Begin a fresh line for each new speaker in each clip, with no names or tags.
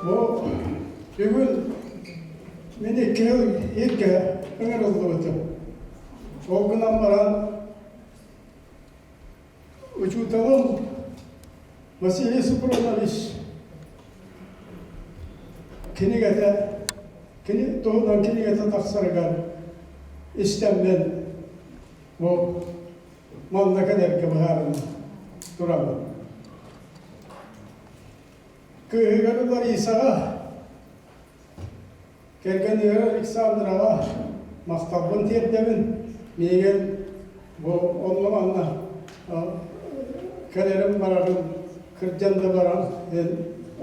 Bu bugün meni ilke öner oldu ötüm. O günden baran uçutalım Vasili Supronoviç kini doğudan kinigete taksarıgar istemden bu mamlaka derke baharını duramam. Köygarılar İsa'ga kelgen yere Aleksandr'a maktabın tepdemin megen bu onlamanla kalerim bararım kırcanda baram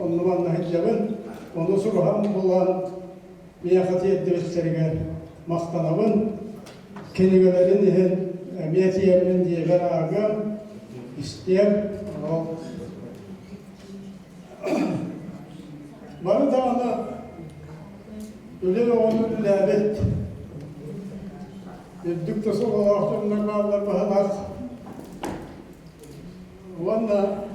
onlamanla hicabın onu surham bulan miyakati ettiristerigen maktanabın kenigelerin dihen miyetiyemin diye beraber isteyem bana da ana öyle ve onun labet düktası olarak ondan bağlar bahalar valla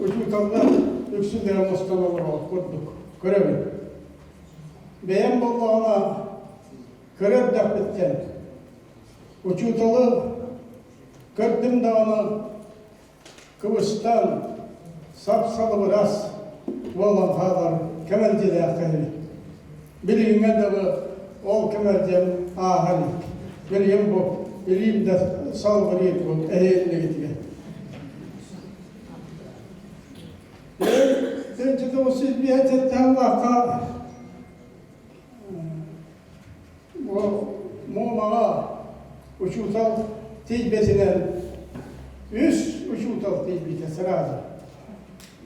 uçutanlar yüksüldere mustafa olarak kurduk görevi beğen bollağına görev dakbitten uçutalı gördüm dağına Kıbrıs'tan sapsalı biraz olan haber kemerciyle aktarı. Bileyim ben de bu ol kemercem ahali. Bileyim de salvarıyı bu eğitimine gidiyor. Önce de o silbiyet etti Allah'a bu muğmağa uçutal tecbetine üst uçutal tecbete sırada.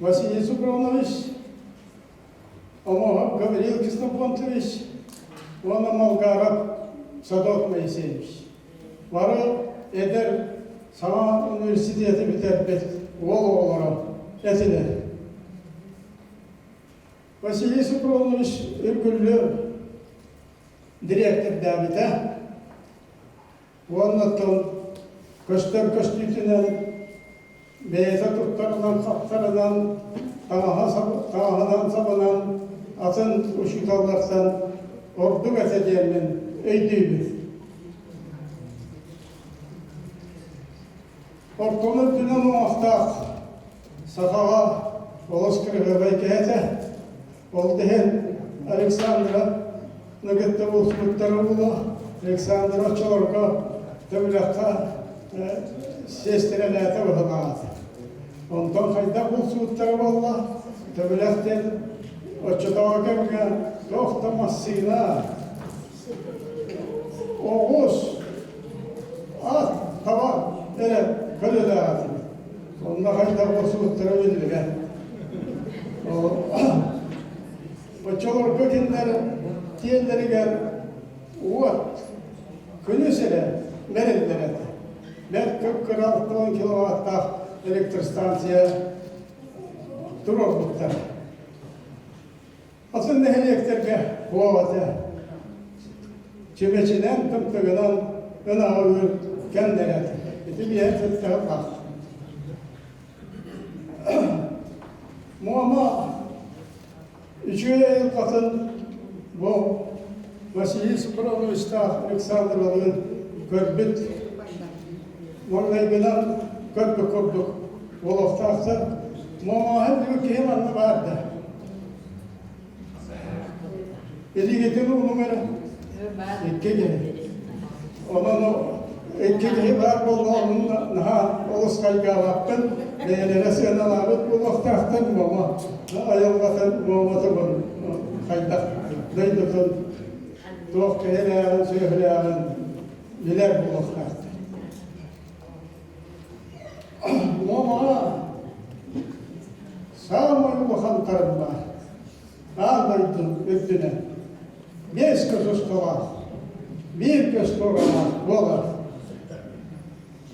Vasili Supronoviç ama Gavril Kısnapontovич ona Malgarab Sadot Moiseyevich varı eder sana üniversiteti biter olarak etiler. Vasili Supronoviç Ürgüllü direktör Davide ondan köster köstütünen Beyza tutlarından, kaptarından, tağanan sabanan, atın uşutallarsan, ordu geçeceğimin öydüğümüz. Ortamı dünen o hafta sakağa, Oloskırı'ya beykete, oldu hem Aleksandr'a, nıgıtta bulsuzlukları bulu, Aleksandr'a çorga, devletta, sestirelerde vahıladı. Ondan kayda bulsuzlukları valla, devletten o çıtağa gelge yoktamasıyla Oğuz, at, tava, ele, kölede atı. Ondan kayda bulsuzlukları bildiler. O çolur kökenleri, diyenleri gel, uvat, künüsele, verildiler. Ben 40-46 kilowatta elektrik stansiya dururduklar. Aslında elektrike kuvatı çimeçiden tımtıgıdan ön ağır kendileri. Bir yer tuttuğu bak. Muamma üçü yıl katın bu Vasili Supronoviç'ta Aleksandr'ın görbüt Vallahi bilen köprü kurduk. Voloftak'ta muamahel diyor ki hemen vardı. Eli getirdi bu numara. İki gibi. Onun o iki gibi var oldu onun naha olus kaygı alaktın. Değerlere senden alıp Voloftak'tan muama. Ayılgatın muamatı bunu. Kaydak. Deydutun. Doğuk keheleyen, söhleyen. Biler Voloftak'ta. Mama sağmayı bakan tarım var. Ağlaydın öptüne. 5 kız ustalar. Bir göz programı var.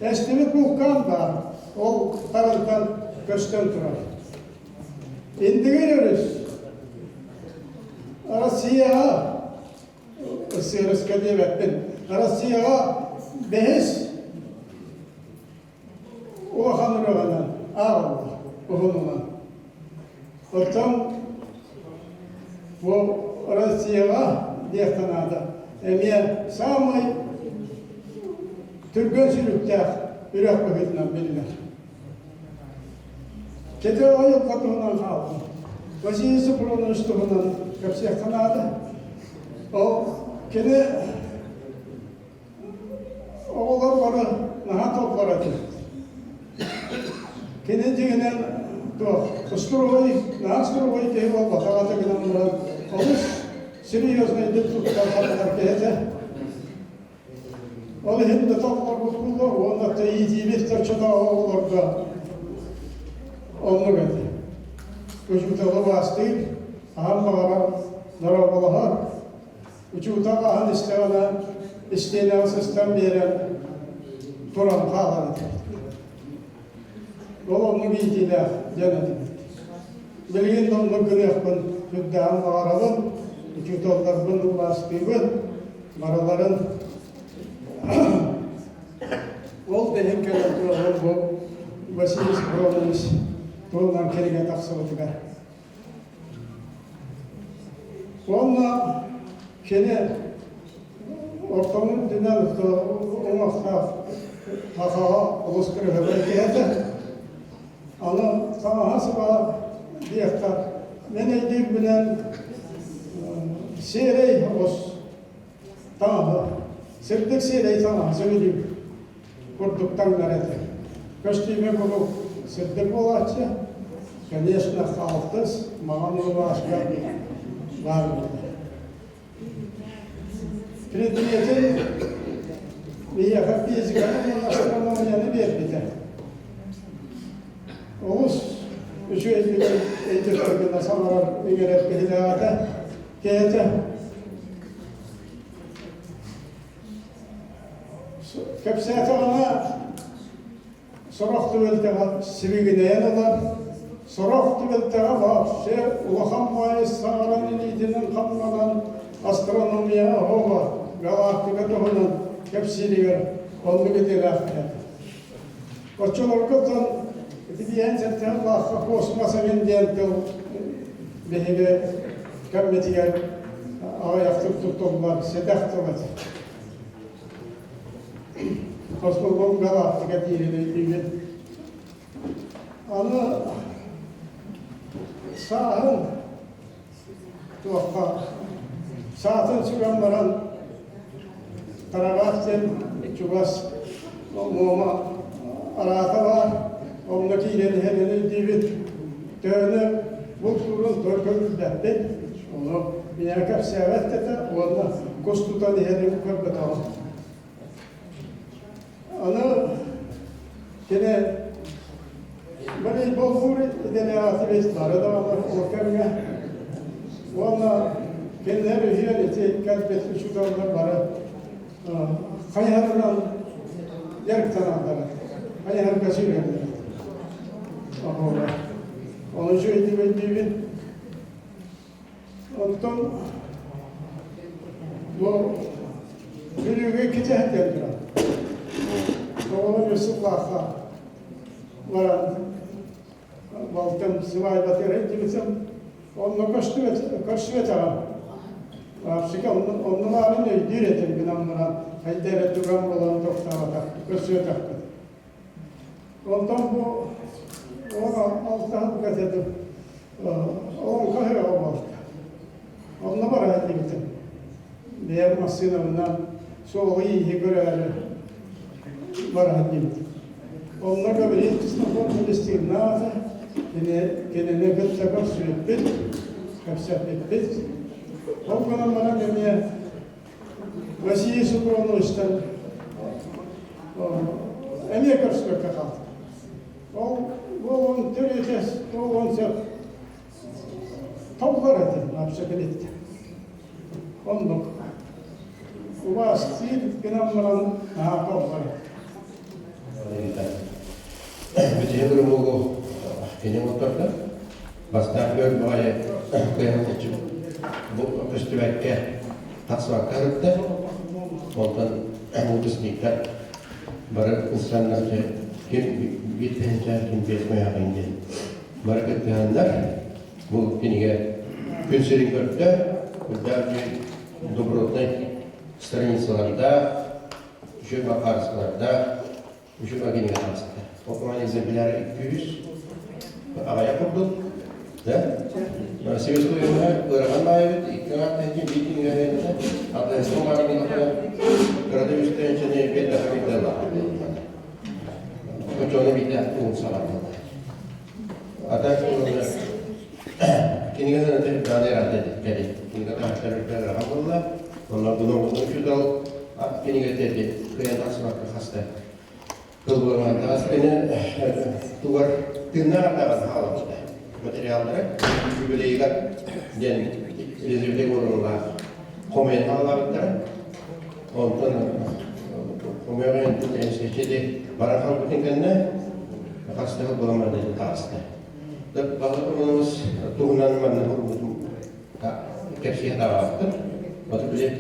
Estimit muhkam da o tarımdan gösten durar. Şimdi görüyoruz. Rusya'ya Rusya'ya diyemedim. Rusya'ya behis Ulakanır olanlar, ağırlar. oğlundan. Ortam bu Rusya'ya diye kanada. Emiye sağmay Türk'ün sürükte yürek bakıtından bilirler. Kete o yok katığından kaldı. Vasiyesi kurulun üstünden kapsaya kanada. O kene oğullar var, naha toplar atıyor. Kene degenen Usturoy, nasturoy diye bol bakavata giden murat. Olmuş, seriyozna edip tuttuklar kadar kehete. Onu hem de toplar buldular, onda da iyi diyemezler çada oğullarda. Onu geldi. Uçuktağı bastıyır, aham bağıra, narabalığa. Uçuktağı aham isteyene sistem veren turan kağıdır. Onun giydiyle cennetim. Bilgin donlu günahın hüddağın bağıralım, uçuktağı bunu bastıyır, maraların ol benim gelen bu vasiyet kurulmuş. Tuğlan kerige taksılıtıga. Onunla kene ortamın dinamikte umakta hakağa uluskırığı belki ama sana hasıba diyekta meneydim bilen seyrey os tamam sırtık seyrey tamam söyleyeyim kurduktan nerede köştüğüme bunu sırtık olaydı конечно halkız mağanlı başka var Предметы я как языковым астрономияны бербиде. Олус üçü eğitimlerinde sanırlar üyelet bir hidayete kehete. Köpseyete ona sorak tüvelteğe sivigine olar. Sorak tüvelteğe var. Ulakam vayız sağıran ilidinin kanmadan astronomiya hova, galaktika tohunan hepsiliyor, onu gidiyor ahmet. Koçular kutan, diyen zaten Allah'a kosmasa bindiyen tel, behibe kammetiye ayaktık tuttular, sedef tulat. Kosmolun galaktika diyeli. Onu sağın, tuhaffa, Saatin çıkanların Karabaht'ın çubas muğma arata var. Ondaki ileri heleni divit dönü bu turun törkül dehti. Onu bir yakap sevet de onda kustuta diheri körbet alın. Onu yine böyle bolfur ideniyatı besleri da orkamya. Valla kendileri hiyaleti kalbetli şu dağlar var. Hayalından yer tananları. Hayal kaçırıyorlar. Onu şu edibin. Ondan bu bölüğü kitap geldiler. Oğlan Yusuf'la varan baltam sıvay batırı edilsem onunla karşı veteran. Afrika onun halinde diretim binamına haydere duran olan doktora köşeye taktı. Ondan bu ona alttan gazetede on kahve olmalı. Onunla var haydi gittim. Diğer masinalarından soğuğu iyi görelim. Var haydi gittim. Onlar da bir kısmı kontrol istimnadı. Kendine gıttakar sürekli kapsat ettik. O kadar bana demeye vasiyesi kurulmuştan emeğe karşılıkta kaldı. O on türetes, o on se toplar etti, napşakın etti. Ondan o vasiyet günahların toplar etti.
Bizim durumu benim oturdu. Bastan gör böyle kıyamet için bu üstüvekke tasvak karıttı. Ondan bu kısmikler barı insanlar kim bitmeyecek kim bitmeye indi. Barakatlıhanlar bu киниге күнсерин көрді, күлдәр добротный страницаларда, үші мақарысыларда, үші киниге танысты. Оқыман экземпляры 200 ағая құрдық. Себесті өйімі ұраған байыбет, 2-ақтайын бейтінге өйімді, ақтайсын ғарымылығы қырады үстен және бетті қағиттар бар. Көчоны бейті ұғын саламды. Ата киниге de tane rahat dedi. Kinige tahtları rahmetullah. Onlar bunu şudal kinige dedi. Kıyan asmakta hasta. Kılbırman tasbini tuvar tınlar atagan halıkta. Materyalları gübeleyiler den rezilde korunlar. Komen halıkta. Ondan komeyen seçili barakal bütünkenine hastalık bulamadı dedi tasbih. Balıklarımız tuğunlanmanın hurubutum kepsiye davattır. Batı bile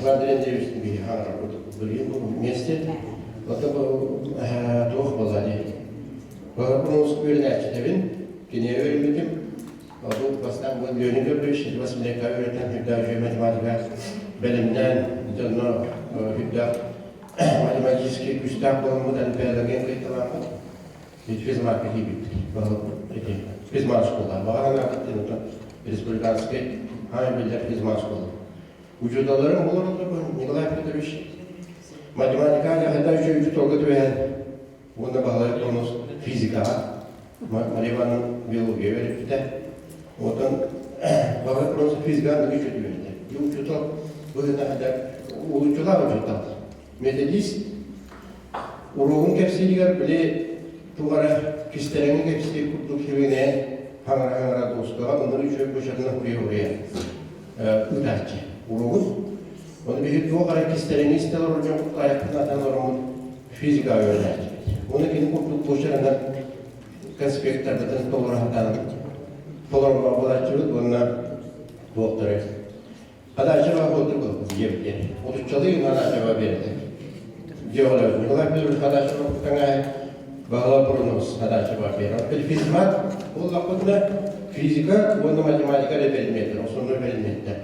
vardiren devişti bir hangi bölüm bu mescid. Batı bu tuğuk bozadi. Balıklarımız böyle açtığın kineye öğrenmedim. Bu bastan bu yönünde bir şey. Basmileka öğreten hüdda matematika bilimden canlı hüdda matematik güçten bulunmadan belirgen kayıtlanma. Физмат погибет, физмат школа. Бағана республиканский хамилер физмат школа. Учудаларым олар Николай Петрович математиканы қайда үші толғы төен. Оны бағалай қоныз физикаға, Мариваның биология веріп біті. Одан бағалай қоныз физиканы үші төенді. Учудал бұғына қайда учудал учудал. Методист уруғын кепсилігер біле Tuğara kişilerin hepsi kutluk hevine hangi dostluğa onları üçü boşadığına buraya üderci uğruğuz. Onu bir tuğara kişilerin ister olacak kutlu ayaklarına atan oranın fizika öğrenci. Onu gidip kutluk boşadığından konspektlerden tolerahtan tolerama bulaşçılık onunla doktora. Hadi acaba olduk diyebilir. Oldukçalı yıllar acaba verildi. Diyorlar, Nikolay Pетрович kadar çok kanaya Bağla burunuz, hada cevap verir. Fizmat, o lakıtla fizika, onu matematika verilmektir, o sonu verilmektir.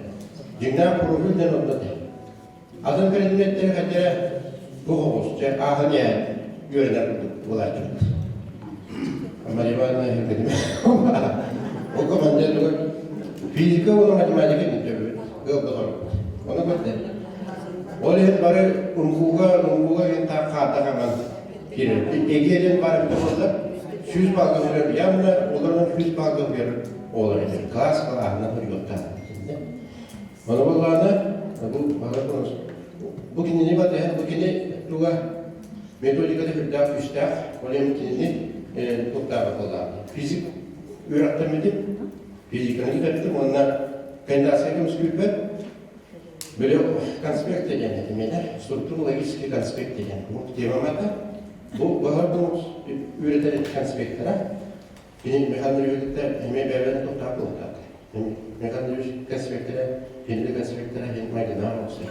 Dünya profilden ondadır. Adın verilmektir, hatta bu oluşça, ahıya yöneler olacak. Ama rivayetine hükmedim. O komandalı fizika, onu matematika verilmektir. Onu gördüm. Oleh bari unguga yang tak kata kaman. Ege'den var bir orada 100 balgı verir, yanına onların 100 balgı verir olur. Gaz kalağına bir yokta. Bana bunlarla bu bağlı konusu. Bugün ne var ya? Bugün tuğa metodikada bir daha üstte, olem kinini tuğa kullandı. Fizik öğretmedim, fizikini giderdim. Onlar kendisine müsküpet böyle konspekt denedim. Yani struktur logik konspekt denedim. Bu temamata. Bu bağırdığımız üretilen konspektlere benim mekanik hemen beraber toprak oldu. Mekanik konspektlere, yeni konspektlere yeni maydanar olsun.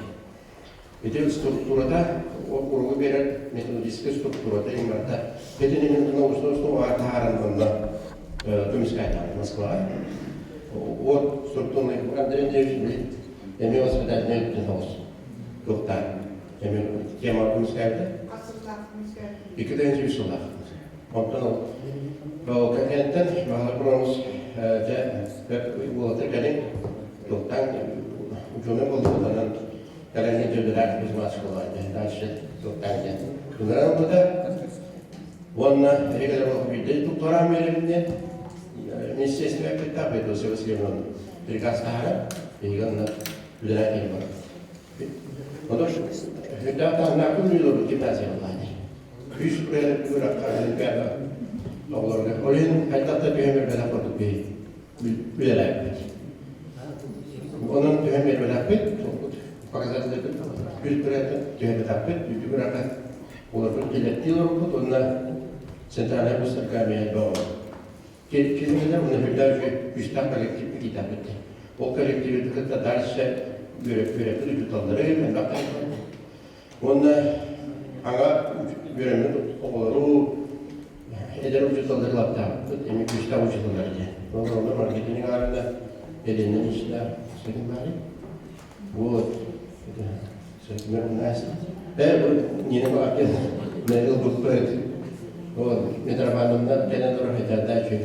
Bir de strukturada o kurgu veren metodist strukturada imarda bedenin oluştuğu var taharanında tümüs kaynağı Moskva. O strukturunu kandırın devşimli emeği hospital ne yaptın olsun. Doktor emeği tema tümüs kaynağı. İkiden önce bir sorular. Ondan o kentten mahallemimiz bu otellerin doktan ucunu bulduğundan gelen cebirler biz maskolaydı. Daha doktan geldi. Bunların burada onunla regüler olarak bir doktoram verildi. Ministerstve kitap ediyor Sivaslı'nın bir gazetehane. Bilgilerine bilgiler var. Ondan sonra hüddattan nakul yolu gimnaziyalar. 100 kuraya bırakan bir oğullarına. Onun hayatta düğümür bela koyduk bir üyeler. Onun düğümür bela koyduk. Pakazatı da 100 kuraya düğümür bela koyduk. Bir bırakan oğullarına iletti olurdu. Onunla sentrale Mustakama'ya bağlı. Kelimede onu hüddatı üstten kolektif bir kitap etti. O kolektifi tıkıtta derse görev tutanları hemen bakayım. Onunla Anga görevini oğulları Eder uçutulları lapta, emin güçte uçutulları diye. Onu marketing ağrında elinden işler. Söyledim bari. Bu, söyledim ben nasıl? Bu yeni bakın, Neville Bookbird. Вот, метрофоном генерал хотят дачу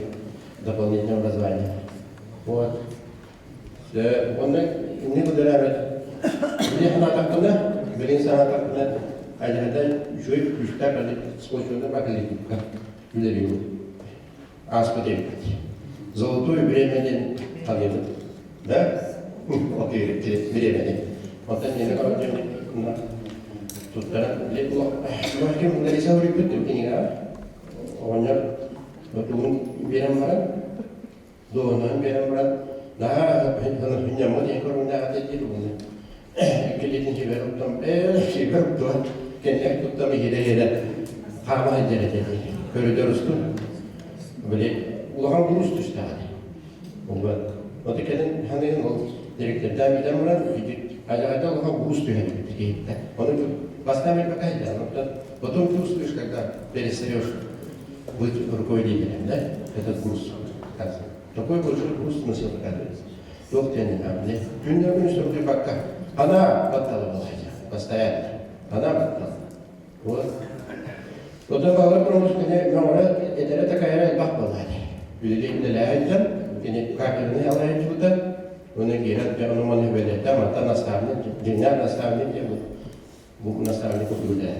дополнительного образования. Вот. Он не выдирает. Где она так туда? Блин, сама так туда. А я тогда чуть так, а сколько bakali как юлерию. Аспотек. Золотое времени победы. Да? Окей, времени. Вот это не говорит, тут да, легко. Мungkin dari saya berikut ini kan. Banyak betul bilang mana, doanan bilang mana, nah hanya mau dia kalau nak ada di rumah, kita ni ciber utama, ciber tuan, kena utama hidayah, hama hidayah jadi, koridor itu, boleh, ulang lulus tu sudah, bukan, nanti kita hanya mau direktur dah bilang mana, ada ulang lulus tu yang kita, mana tu, pasti kami pakai dah, потом чувствуешь, когда перестаешь быть руководителем, да, этот груз. Такой большой груз носил, оказывается. Доктор не надо. Günlerden sonra bir bakka. Ana battalı постоянно. Она battalı. Вот. Потом bağlı kurumuş kene mağara edere takayara bakmalı. Yüzeyinde lehayken, kene kakirini alayınca bu da onu giren ve onu manevele. Tamam, ta nastavnik, dünya nastavnik diye bu nastavnik okuyorlar.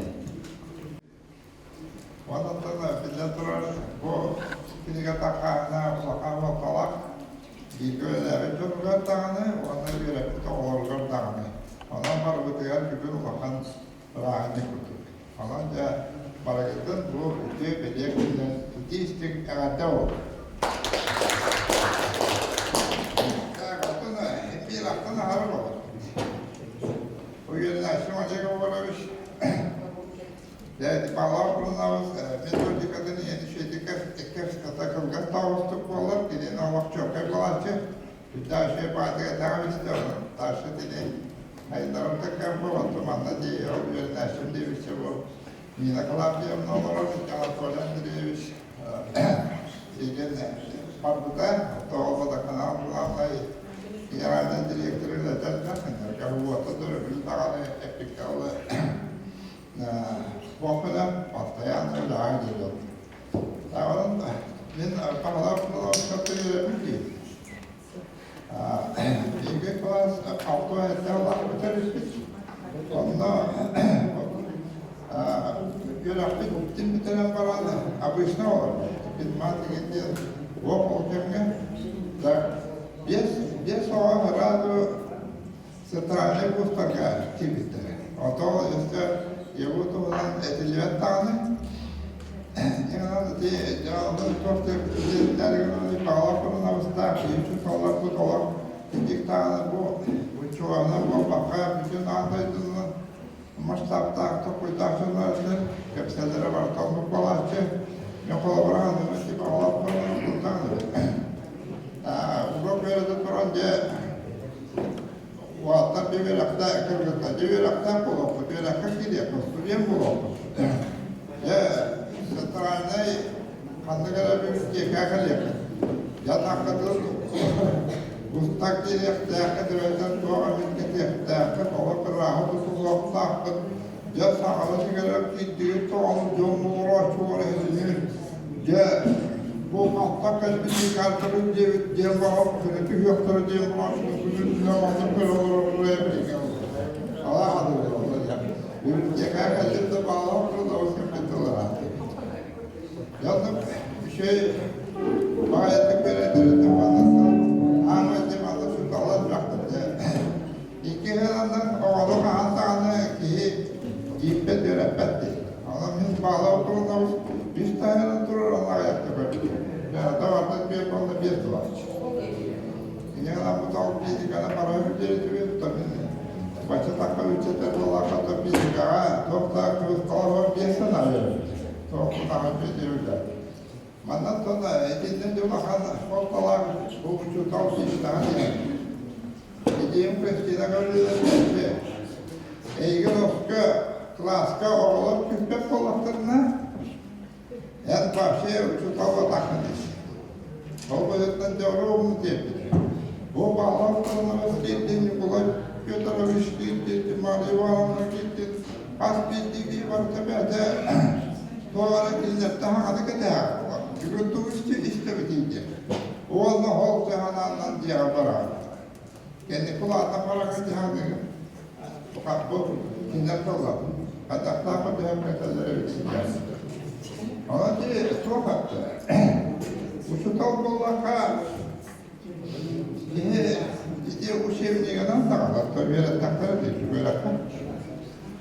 Ванатана филатора бо книга такана сакава талак дикөләре жургатаны аны береп тоолор таганы ана бар бутыгар күпүн вахан рааны күтү ана да барагытын бу үтө бедекүнөн тистик агата ол агатына эпилактын ары бол уйена шимажега болабыш. Yani bağlamlarımız metodikadan yeni şeydeki takılgan tavustuk olur. Dinin Allah çok yapılancı. Bir daha şey bazıya devam istiyorum. Taşı dinin hayırlarımda kapı oturmanla diye oluyor. Şimdi bir şey bu. Yine kalabiyem ne olur? Anatolian diye şeyden farkında. Hatta olmadı kanal bulanmayı. Genelde direktörüyle derler. Kapı oturur. Bir tane epikalı. Bakıda patlayan öyle geliyor. Tamam, ben paralar katılıyorum ki. İlk klas altı ayetler bitirdik. Onda yönelik bütün bitiren paralar abisne olur. Biz mantık ediyoruz. Bu olacağını da bir sonra radyo strane kustaka çivitler. O da işte Yavuz'dan ediliyet tane, yani canlı çok derginin bağlaplarına usta, yüzü kalaklı kalak, iki tane bu çoğanı bu bakaya bütün andaydığının masrafta toplayacaklardır, hepsileri var kalmak kolayca, ne kolaboranın ki bağlaplarına kullanır. Bu böyle de durunca Вата бивелакта кыргыта, бивелакта болопу, бивелакта кидепу, студент болопу. Сатрайнай кандыгара бивитке кәкілек. Ятақыдыр, ұстак дирек, дәкідірәтен туаға мекетек, дәкіт, оғы қырағы тұтылық тақыд. Я сағалы сігерек кейдігі тоғаны жоңнуыра чуғыры әзінер. Bu halkta kalbini kaldırın diye bağlı kırıkı yoktur diye bulaşmışsınız. Zamanında böyle olur buraya birlikte olur. Allah adı olacak. Bir tekrar kalbinde bağlı olur da o sıkıntılar artık. Yazık bir şey gayet böyledir. Ahmet'im adı şu dalacaktır diye. İki helalden oğlu kahantanı ki ippet öğretmetti. Adamın bağlı okulunda bir tane durur ona ayakta böyle. Yani davarda bir konuda bir duvar. Yani bu da bir kana para ödeyeceğiz tabii. Başta takma ücretler olarak da bir kana topla kız kalır bir senaryo. Topla ödeyeceğiz. Mandan sonra edildiğinde bakan ortalar bu uçu tavsiyeciler yani. Gideyim kestiğine görüyorlar. Eğer okka, klaska oğlan küpet olaklarına En başı şu tava takılmış. Tavayetten devre tepki. O bağlantılarına gittiğini kolay götürmüş gitti, mali varana gitti. Az bildiği var tepede doğara millette hareket yapıyor. Yürüttüğü işte bitince. O Allah hol cehanandan diye var. Kendi kulağına para cehanı. Fakat bu kinler kaldı. Hatta takma devam meselelere bitince. Ona diye çok hatta. Bu şu kalbollaka 이제 우시엠니가는 나가서 더비를 닦아야 되지 그래서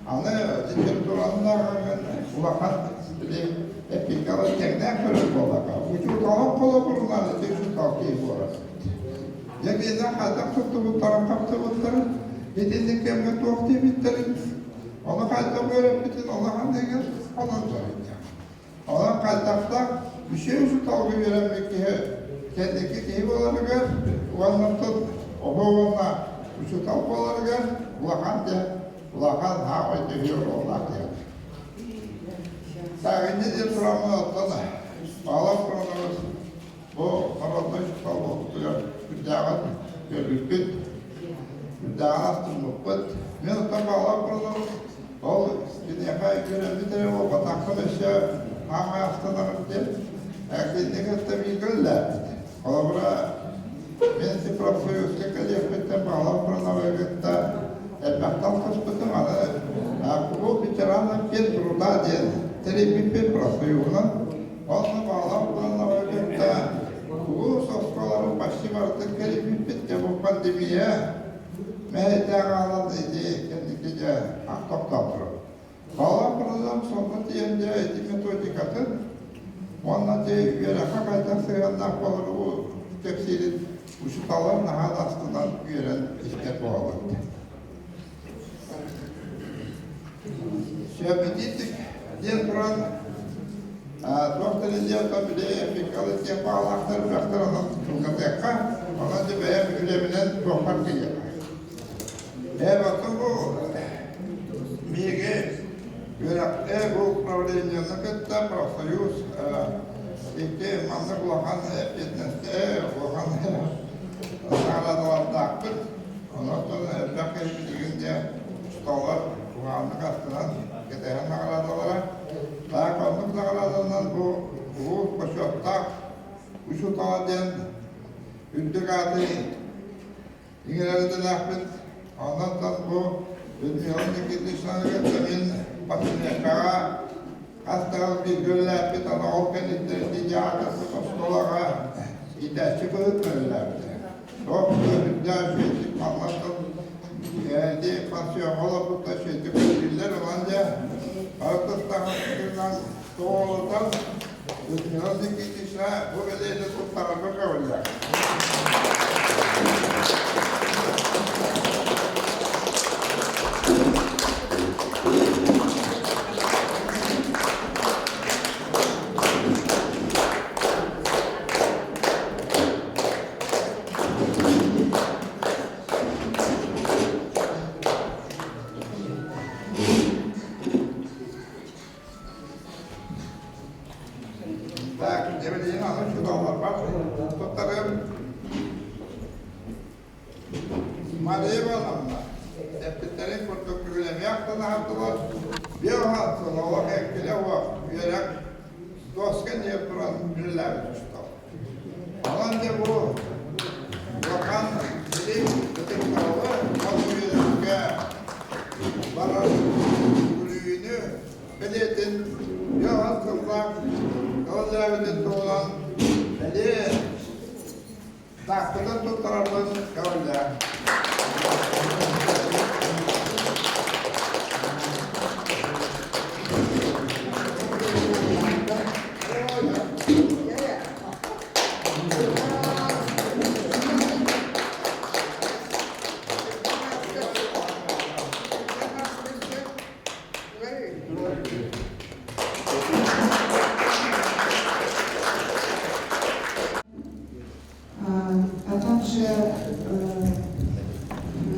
안에 이제 돌아온다가는 우악한 이제 에피카를 쟁내 그럴 거다가 우주 더 콜라보르나는 이제 슈타기 보라 여기는 하다 tuttuğu kaptıbıtları yedinlik emre tuhti bitleri onu kalta böyle bitin ona hangi ona zorlayacak ona kaltakta bir şey şu talgı veremek ki kendiki gibi olabilir Ulanırtın, oğuluna şu talpalarga ulakan hava ediyor olmak ya. Sağınca diye duramı atladı. Bağlar kuruluruz. Bu arada şu talpa tutuyor. Güdağın, görgüt, güdağın astır muhbet. Ben de bağlar kuruluruz. O bir yapay görebilir o bataklı eşya hava astılar diye. Erkeğindeki tabii güller. Olabura ben de profesörlükte kalifette bağlam pranavagetta elbette kısmı ana bu bitiranın bir durumda değil. Terapi bir profesörün onu bağlam pranavagetta bu sosyalların başı vardı kalifette bu pandemiye mehtagalan dedi kendikece aktoktatır. Bağlam pranavagetta sonra diyende metodikatın onunla diye yöreka kaytak sayılanlar olur bu tefsirin uşutalar nahat aslından gören işte bu alındı. Şöyle gittik, diye duran doktorun diye tabi de Afrikalı diye bağlakları bıraktıranın tutulgateka ona da benim üleminen doktor diye. Bakın bu bilgi yörekte bu problemlerine kadar profesörüz İki mantık olakan etneste olakan sağladılar taktık. Ondan sonra bakır bildiğince ustalar kulağını kastıran gideyen sağladılar. Daha kaldık sağladığından bu koşutta uçu tağlayan ündük adı İngilizce lakbet. Ondan sonra bu dünyanın gidişlerine getirin patinekağa Hasta bir göller bir tane organizleri diyarlısı kostolağa iddiaçı bırakırlardı. Çok güzel şeydik anlattım. Yani pasyon olarak da şeydik bilgiler olanca Artistan doğrudan dünyanın gidişine bu bedeli tutarlı kalacak.
А также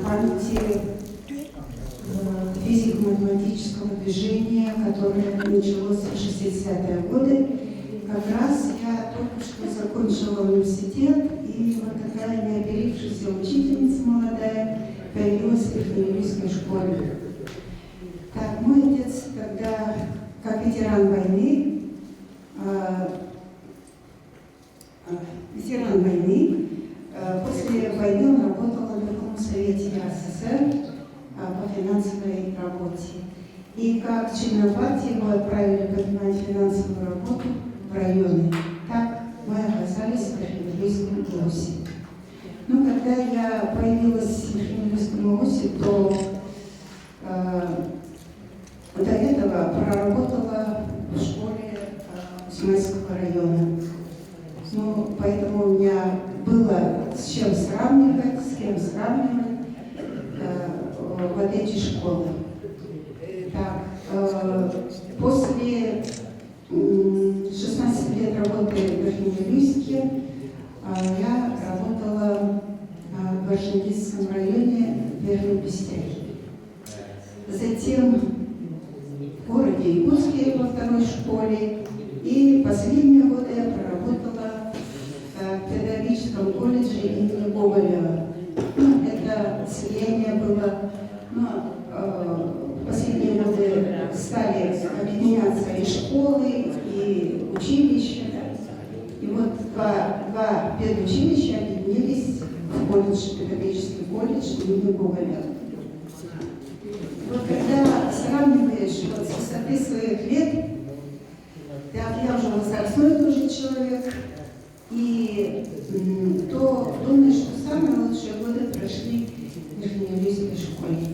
памяти физико-математического движения, которое началось в 60-е годы закончила университет, и вот такая неоперившаяся учительница молодая появилась в Верхнеуфимской школе. Так, мой отец, когда, как ветеран войны, после войны он работал в Верховном Совете РСФСР по финансовой работе. И как члена партии его отправили поднимать финансовую работу в районе. Так мы оказались в Верхнеуфимском ГУСе. Но когда я появилась в Верхнеуфимском ГУСе, то до этого проработала в школе Усманского района. Ну, поэтому у меня было с чем сравнивать, с кем сравнивать вот эти школы. Так, после 16 лет работы в Верхнеуфимске я работала в Орджоникидзевском районе в Верхней Пестере. Затем в городе Якутске во второй школе. И последние годы я проработала в педагогическом колледже имени Гоголева. Это слияние было, последние годы стали объединяться и школы, и училища. И вот два педучилища объединились в колледж, педагогический колледж имени Гоголева. Вот когда сравниваешь вот с высоты своих лет, я уже возрастной тоже человек, и то думаешь, что самые лучшие годы прошли в Верхнеуфимской школе.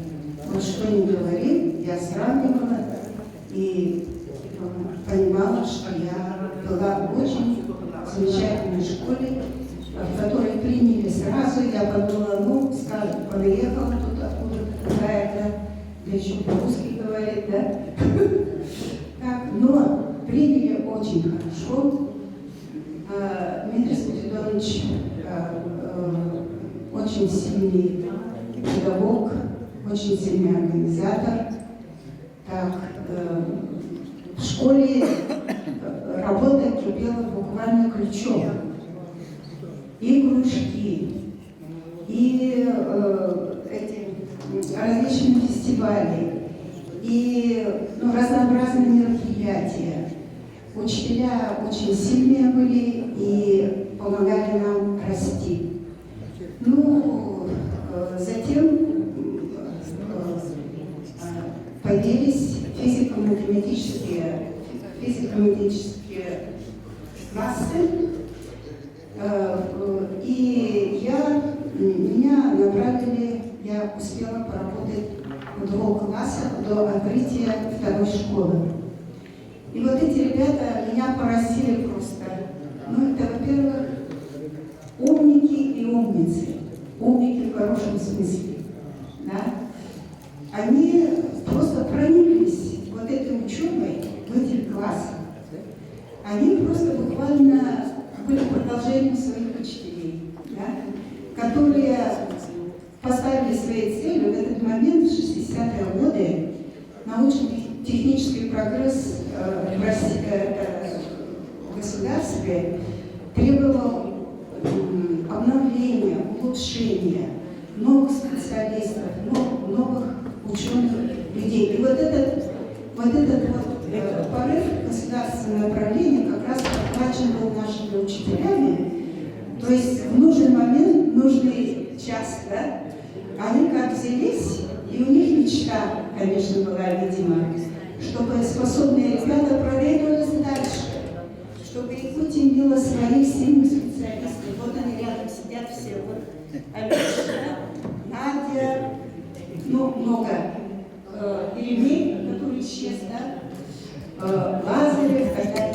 Вот что ни говори, я сравнивала и понимала, что я была в очень замечательной школе, в которой приняли сразу. Я подумала, скажут, понаехала тут откуда-то какая-то, да еще по-русски говорит, да? Но приняли очень хорошо. Дмитрий Спиридонович очень сильный педагог, очень сильный организатор. Так, в школе работа кипела буквально ключом. И кружки, и различные фестивали, и разнообразные мероприятия. Учителя очень сильные были и помогали нам расти. Затем появились физико-математические классы, и меня направили, я успела поработать в 2 классах до открытия 2-й школы. И вот эти ребята меня поразили просто. Это, во-первых, умники и умницы. Умники в хорошем смысле. Да? Они просто прониклись вот этой учебой в этих классах. Они просто буквально были продолжением своих учителей, да? Которые поставили своей целью в этот момент, в 60-е годы, научно-технический прогресс в государстве требовал обновления, улучшения, новых специалистов, новых ученых людей. И вот этот порыв государственного направления как раз подхвачен был нашими учителями. То есть в нужный момент, в нужный час, да, они как взялись, и у них мечта, конечно, была, видимо, чтобы способные ребята продвинулись дальше, чтобы Якутия имела своих сильных специалистов. Вот они рядом сидят все, вот Алиша, Надя, много Еремей, который исчез, да, Лазарев, такая,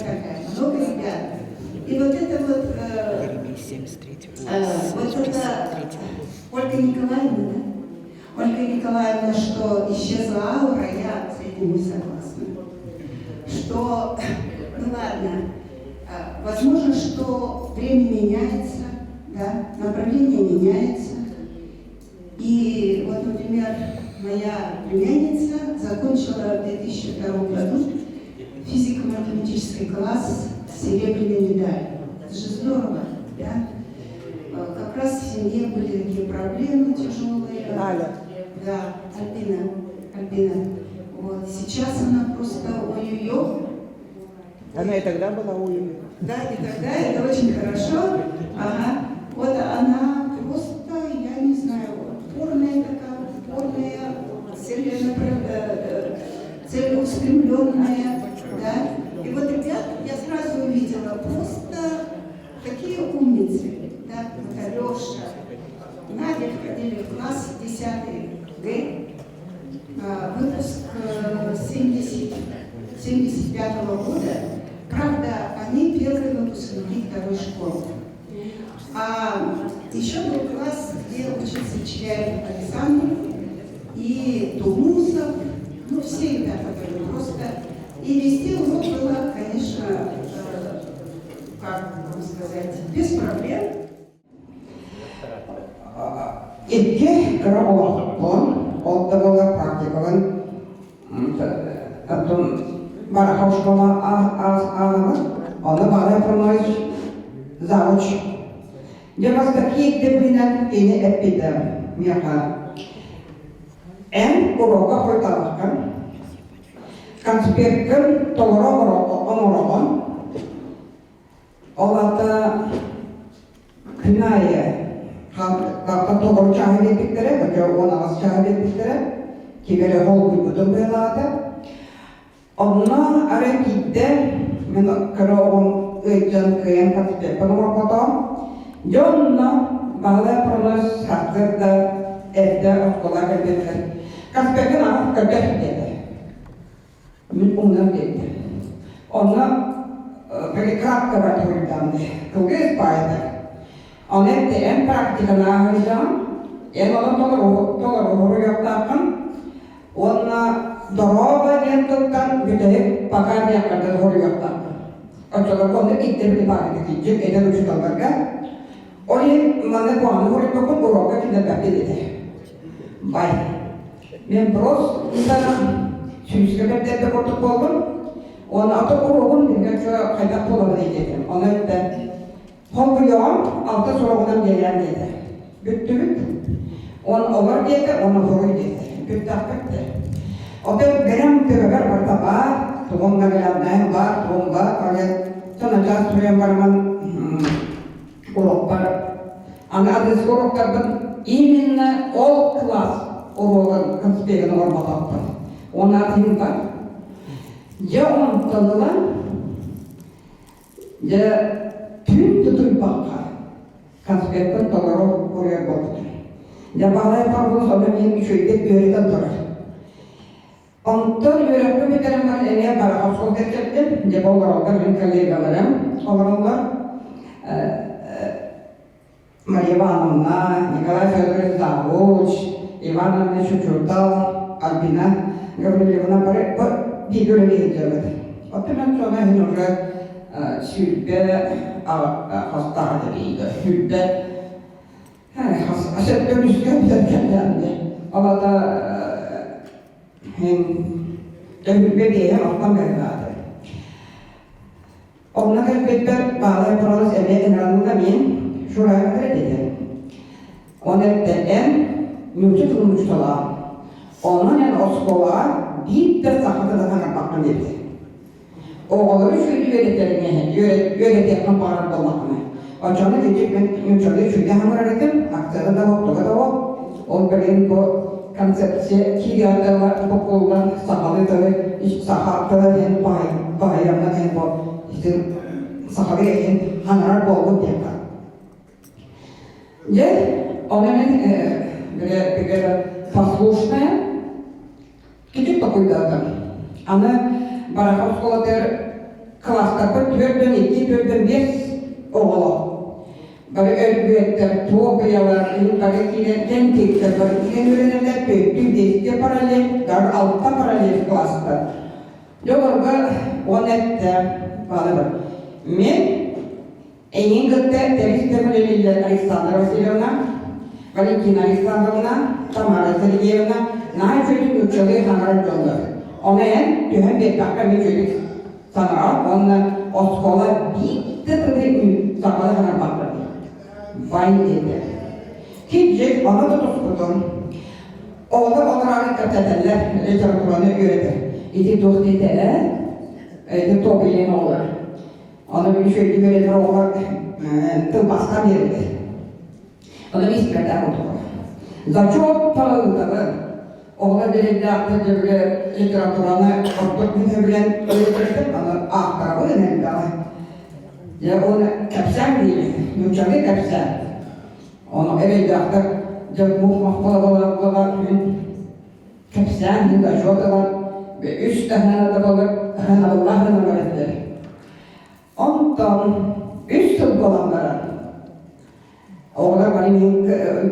много ребят. И вот это Ольга Николаевна, да? Ольга Николаевна, что исчезла аура, я с этим не согласна. Что, ладно, возможно, что время меняется, да, направление меняется. И вот, например, моя племянница закончила в 2002 году физико-математический класс с серебряной медалью. Это же здорово. проблемы тяжелые.
Аля.
Да, Альбина. Вот, сейчас она просто ой-ой-ой.
Она и тогда была у Ильи.
Да, и тогда это очень хорошо. Ага. Вот она просто, я не знаю, упорная такая, целеустремленная, да. И вот ребят я сразу увидела, просто такие умницы, да, вот Алеша, Надя входили в класс 10 Г, выпуск 75-го года. Правда, они первые выпускники второй школы. А еще был класс, где учится Чляев Александр и Тумусов, ну все ребята были просто. И вести урок было, конечно, как вам сказать, без проблем.
İki kere oldu. Oldu böyle praktikaların atın bana hoşgala ağını onu bana yapılmayız zavuç. Cevaz takip edebilen ini epidemiyaka. En uroka koytalarken konspektün doğru onuroğun olada kınaya Kaptan doğru şahit ettikleri, bakıyor ona az şahit ettikleri, ki böyle hol güdüm böyleydi. Onunla ara gitti, ben kırağım ıcın kıyım katıp yapalım ortada. Jon'la bağlı pronos hazırda evde okula geldiler. Kaspekin ağır köpek dedi. Ben ondan dedi. Ona böyle krak kadar turdandı. Kılgız paydı. Onun en praktikana hocam, en onun doğru yaptıktan, ona doğru gençlikten bütünü bakar yakında doğru yaptık. Açıkçası onu gitti bir bakıda gidecek, eder uçuk alırken, onu bana puanı doğru yapıp Uroka gidip dedi. Bay, ben bros insana süzgeçler de kurtup oldum, onu atıp Uroka'nın birkaç kaydak bulamadı dedim. Onu da Hol buyuğum, altı sorağından gelen dedi. Büttü. Onu olur dedi, onu vuruy dedi. Büttü bitti. O da benim tübeber var da var, tuğumda gelenler var, tuğumda, öyle sanacağız sürüyen varman uroklar. Ama adres uroklardan iminle ol klas uroğun kıspegini ormalattı. Onlar senin var. Ya onun tanılan, ya tüm tutup bakar. Konspektin doğru oraya koydu. Ya bağlı yaparız, onu benim şöyle öğreten durur. Ondan öğretmen bir kere ben ene para hafızlı geçirdim. Ya bu olanlar benim kolegalarım. Olanlar Maria Ivanovna, Nikolay Fedorovich Zavuch, Ivana Şuçurdal, Albina Gavrilevna bir görevi ediyordu. Ondan sonra henüz Sülbe hastaneliydi. Sülbe haset dönüşken derkenlendi. Alada hem ömür diye alttan verdi. Onlar elbette bağlı yapılan emeğin alanında ben şuraya kadar dedim. Onun en mümkün bulmuştular. Onun en oskolar bir de sahada da bakın dedi. Oğulları şöyle yönetlerine kamparan dolmakına. Açanı diyecek ben mümkünde şöyle hamur aradım. Aksarı da oktuğa da o. O benim bu konsepsiye kiriyada var, okuldan sahalı tabi, sahalı en bayramdan en bu işte sahalı en hanar bolu diye. Ya onun böyle послушная, küçük bakıyordum. Ama bana okulda klasta bir 4-2, 4-5 oğlu. Böyle örgütler, tuğbayalar, böyle gentikler, böyle öğrenenler büyük paralel, daha altta paralel klasta. Yukarıda 10'ette bağlıdır. Ben en gıdda deniz temeliyle Alexandra Vasilyevna, Valentina Alexandrovna, Tamara Sergeyevna, nahi çocuk uçalığı sanırım yolları. Ona en tühen bir dakika bir çocuk sanırım, onunla o skola bir tıklı sakalı sanırım baktırdı. Vay dedi. Gidecek, ona da tutkudum. Oğlan onların katedeller, literatürünü öğretir. İdi doktedeler, idi tobiyen olur. Onu bir şey öğretir oğlan, tıl başka verirdi. Onu iskerden oldu. Zaço pahalıdır. Oğlan dilinde aktarıcı literatürünü ortak bir bilen öğretirdim, onu aktarı önemli. Ya onu kapsam değil, yumuşağı kapsam. Onu evde aktar, Jabuk mahbalabalar kapsam, yılda şodalar ve üç tane de balık, Allah'ın öğretleri. Ondan üç yıl olanlara, oğlan benim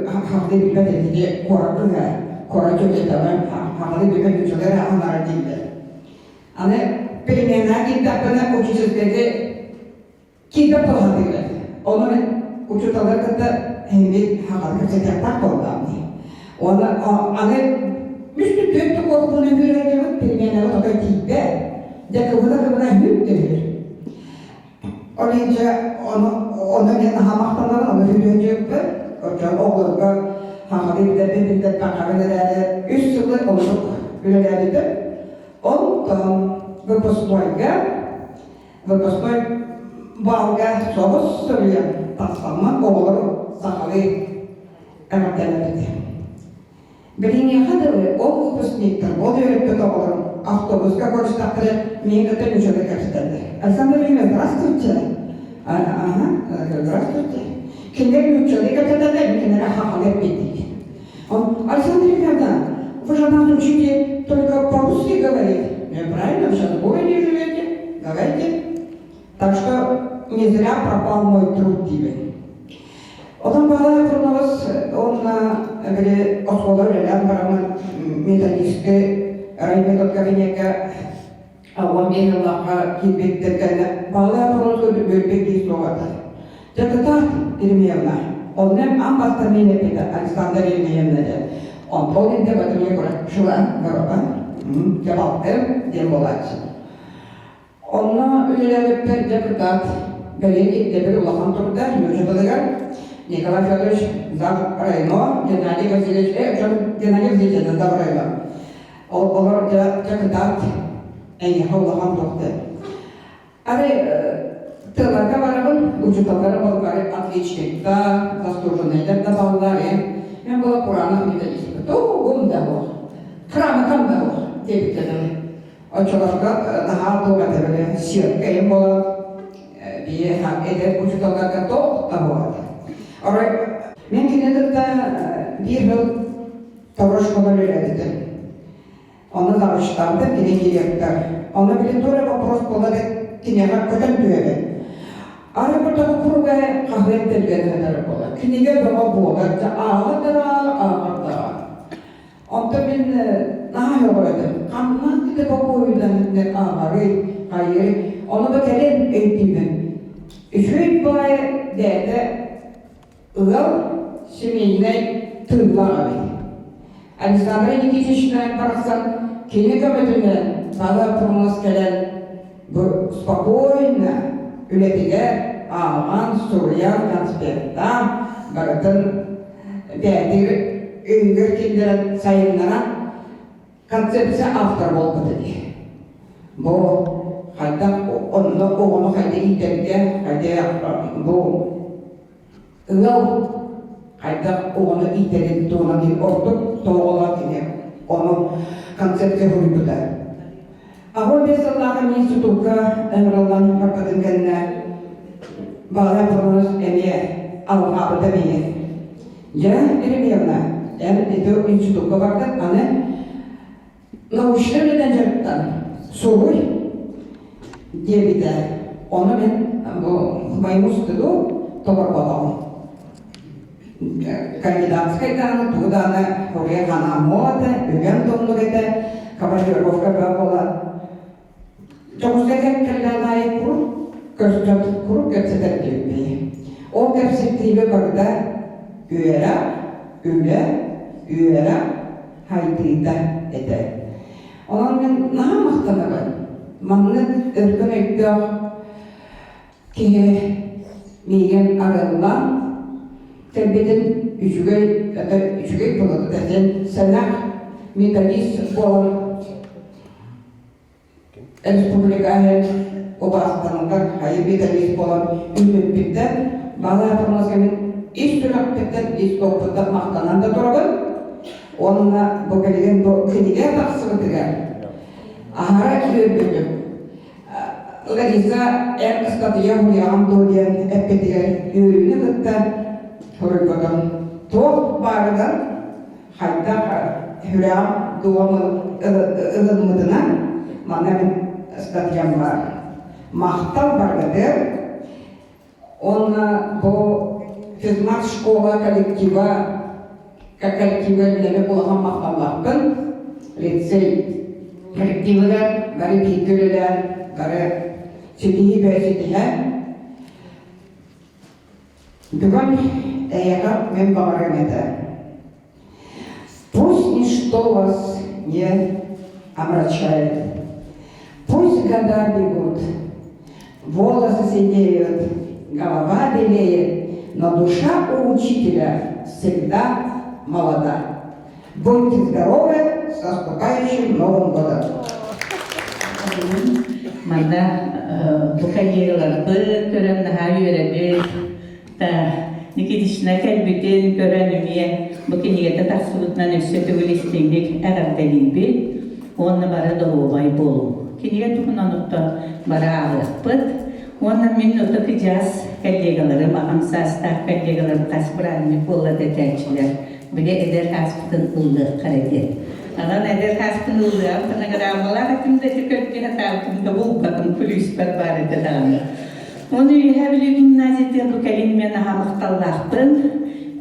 haklı bilmedi diye korktu ya, korktu ki tamam, haklı bilmedi çocukları onlara değildi. Hani bilmeyenler gitti bana uçuşuzları kita pelatihan, orang ucutalar kata hendak hakal kerja tak kolami. Orang ane mesti tuh korban yang berada di mana atau tiga, jadi kemudian hidup dia. Orang orang yang hamak tanah orang hidup juga, orang orang hakal dia pakar dia istilah orang berada di orang berpasukan Balga soğuz söylüyor, tasarma olur, saklı emeklerinde. Birinci kadar o kısmıdır, o öğretmen olur, avtobuska koştakları, meyvete mücadele kaçtırdı. Aslında bilmem, здравствуйте. Здравствуйте. Kimler mücadele kaçtırdı, kimlere hakaret ettik. Александр Ильич, вы же нас учите только по-русски говорить. Неправильно, сейчас в городе живете, говорите. Так что не зря пропал мой труд тебе. Одан бала фронос, он бери осколар рядом барамын методистке, райметод кабинетке, авам егеллаха китбектеркенне, бала фронос көдү бөлбек дейс оғады. Жакыта Ирмеевна, оннем амбаста мене педа, Александр Ирмеевна. Он полин деп атымы көріп, шуан, ғырба, жабалты, дем болачы. Onunla ülelerde deputat, belediye bir ulaşan turda, mücadeleler, Nikolay Fyodorovich Zavraylo, Gennadiy Vasilyevich, Gennadiy Vasilyevich Zavraylo. Onlar deputat, en yakın ulaşan turda. Abi, tığlarga varabın, uçutalara balıkları atliçlikta, zasturzunaylar da bağlılar, ben bu Kur'an'ın metodistik, doğum da bu, kramıkan da bu, debitledim. Oçalarga daha doğru böyle siyah bola bir hak eder uçutalarga da boğadı. Oraya ben kinedir de bir yıl tavırışmalar öğrettim. Onu davışlardı, bile direktör. Onu bile doğru vapros boladı, kinega köten tüyeli. Araya burada bu kuruga kahvet dergenler bola. Kinege baba bola, ağırda. Ondan ben naha yoğurdu. Kanma gidip o boyundan ne ağırı, hayır. Onu da kelen eğitimin. Şöyle böyle dedi, ıgıl şimdiyle tırlar. Alexander'ın iki çeşitlerini bıraksan, kine gömüdüğünden bana pronos gelen bu spokojna ületiler, Alman, Suriyan, Kanspiyat'tan bırakın bedir öngör kendilerin sayınlara konsepsiya avtor oldu dedi. Bu hatta onu hayda iterge, hayda bu ıgıl hayda onu iterge tuğuna bir ortuk toğula kine onu konsepsiya hürübüde. Ağır Allah'ın institutka emrallan kapatın kendine bağlı kuruluz emiye algabı demiye. Ya Irmeyevna, yani itu institutka vardı, anne nauşları neden cevaptan soruy diye bir de onu ben bu maymus dedi topar bakalım. Kandidatskaydan tuğdana oraya kanam oldu, ügen donlu gede kabaşırovka bırakılan. Çoğuzdaken kellanayı kurup götseter gibi. O perspektifi burada üyera haydıyda eder. Onun ben naha maqtanıqın, mağnı ırkın öykü ki migen arılan Terbiyeden üçügey buladı desen senak metodist olan Respublika'nın obasıdanlar hayır metodist olan ünlübitten bala yapılmazken iş türakbetten iş topluda mahtanan da durabın. Onunla bu geligen bu kediler taksılı diler. Ahara yürüdüm. Larissa en ıskatıya huyağım doğuyan epediler yürüyünü gıtta hırıkıdım. Toğ barıdan hayda hürağım doğamı ılınmıdına bana ben ıskatıyam var. Mahtal barıdır. Onunla bu hizmet şkola kolektivelerine bulağın mahtallarken litsey kolektiveler, bari bilgiler, bari Сидии бәсетіге бүгін әйеға мен бағарым еді. Пусть ничто вас не омрачает, пусть года бегут, волосы сидеют, голова белеет, но душа у учителя всегда молода. Будьте здоровы, с наступающим Новым годом!
Manda bu kayılar bir gören daha yürüdü. Ta nikidişine kelbüten görenümiye bu kiniyete taksılıktan üstü tüvülistendik eğerdelin bir onunla bara doğubay bolu. Kiniyet tukunanıkta bara ağırlıkpıt. Onunla minnutu kıcaz kellegaları mağamsasta kellegaları tasbıralmi bolla detençiler. Bir de eder haspıtın ıllığı karadet. Alan eder haspın ıllığı amtana grammalar hakkında kökçe hatabında bu bakın polis barbarı dağını. Onu yühevli gimnaziyete bu kelimeye nahamıqtallaqpın.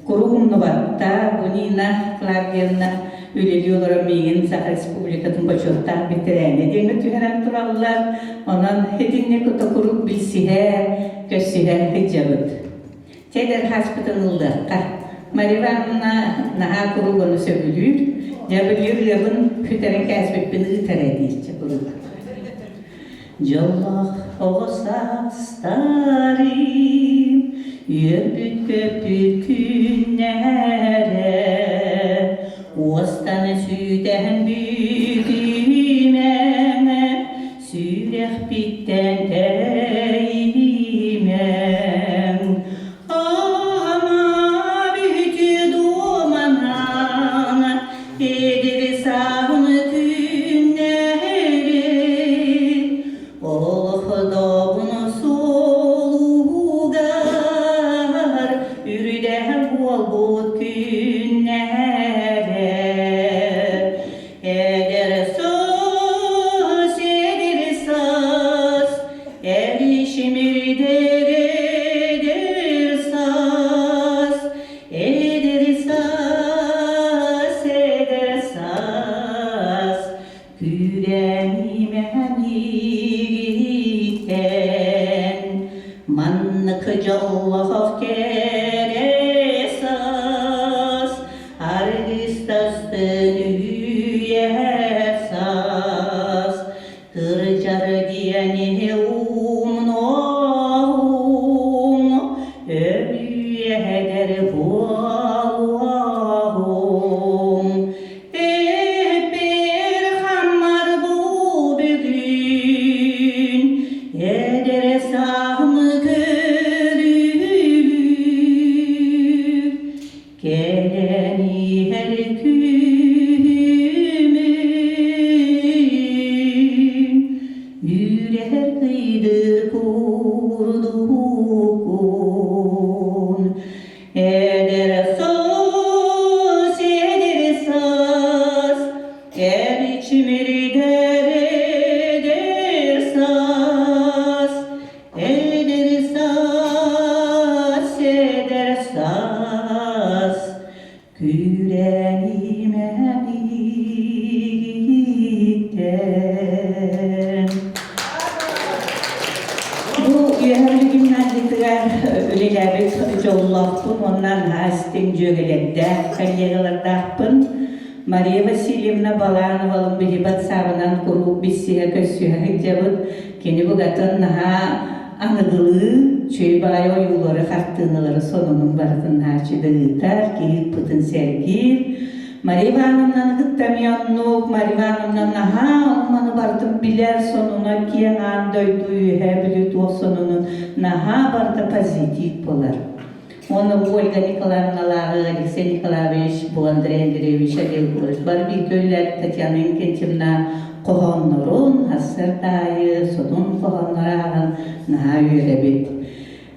Kuruğumlu batta, bunina, Klavyevna, üleliyorlar meyin, Sakha Respublika'nın başörtah bitirene. Denge tüheren turallar, onun hedinne kutu kurup bilsihe, kössihe hicabıd. Teder haspıtın ıllıqqa. Marivanna naha kuruğunu söbülür. Jabılir yabın küteren kəsbetbini ıterediyse kuruğu. Jallah olsa starim, yöpüt köpüt günlere, Ostanı süden büyüdüğüme, sürek bitten terimem. Ama büyüdü dumanan, edir sağını günleri, oh da bunu solugar, ürüder bol bol günlere. Eder söz, erişimir eder saz, Kürenime yiğitten, manlıkıca Allah kere saz, argistastın üye saz, kırcar diyeni umnum, öbüye eder bu Allah'um. Bir hammar bu bugün, eder sahmı görülür, geleni her kümün, yüreğer kıydır kurdukun, eder söz, er içimiri eder saz, kürenime yiğitten. Bu yerli gimnaziyetiler öylelerde çoğullaqpın, ondan hastin jögelerde, kallegalardaqpın. Maria Vasilyevna Balanovalın bir hibat sabınan kurup bissihe kössühe hicabıd. Keni bu gatın naha anıgılı, çöybay oyulları, karttığınaları sonunun barıtın harçıda ıtar, ki pıtın sergir. Mariva Hanım'dan gıttamıyonluk, Mariva Hanım'dan naha, onmanı barıtın biler sonuna, kiyen andöyduyu, hebilüt o sonunun naha barıta pozitif bolar. Onu bu Olga Nikolaevnaları, Alexey Nikolaevich, bu Andrei Andreevich, Adelkulich, var bir köyler Tatyana Inkentimna, kohonnorun, hasır dayı, sonun kohonlara ağın, naha üyerebit.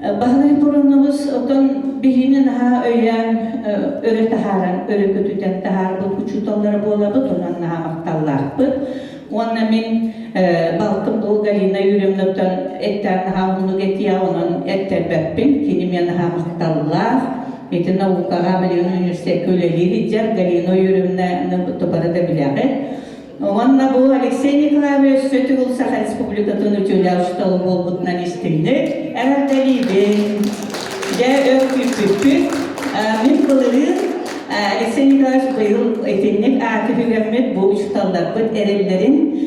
Bağlı burunumuz, odan birinin naha öyen, öre taharan, öre kötüden tahar, bu uçutalları bolabıt, ondan naha maktallarpıt. Ona min baltım doğu galina yürümlükten etten naha bunu getiya onun etten beppin, kinim ya naha maktallar. Eti navukağa biliyon üniversite köleleri, cer galina yürümle topara da bilağı. Onunla bu Alexey Nikolaevich Sötügül Sakha Respublika'nın ötüyle avuçtalı bolbutnan istinlik. Erdeliydim. De öpüp. Min kılırı Alexey Nikolaevich bıyıl etinlik akif hükümet bu uçtallar bıt erellerin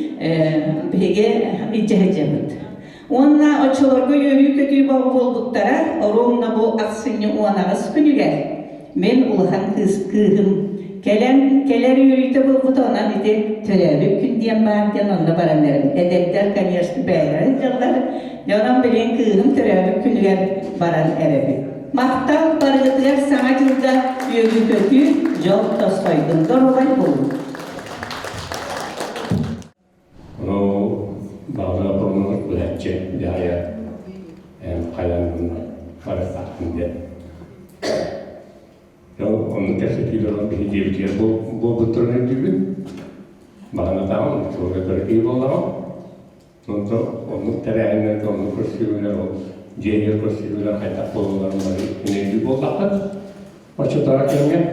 bege icahecemit. Onunla açılarga yörü kötüyü bağ bolbuttara, orumla bu aksini oğanağız günüger. Men ulahan kızkığım. Keler yürüyte bu butona ide törevip gün diyen bağırken onda baranlarım. Edepler kanyarsı beylerin yıllar. Yonan bilen kığım törevip günüger baran erebi. Maktal barıgıtlar sana yılda yürü kötü, John Tolstoy'dun doğrulay bulun.
Onu bağlı bulunur bu hepçe daya kayanın karıştığında. Onun tersetiyle olan bir hediye bu türlü gibi bana tamam çok da iyi olamam. Onun tereyağından onun kursiyoner o diğer kursiyoner hayat bollarında yine bir bollaklar. Açık olarak yani.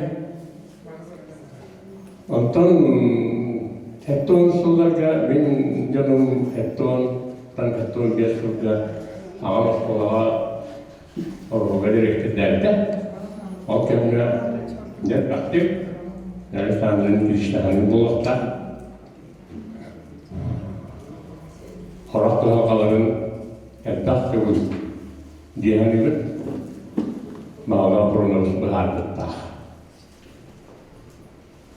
Ondan hepton sularga benim canım hepton bir sularga ama olağa oraya direkt derdi. Okeynya dia aktif dari standar Krishna bulakta horak tuh kalarin edak kebun dia ini malah pernah berharga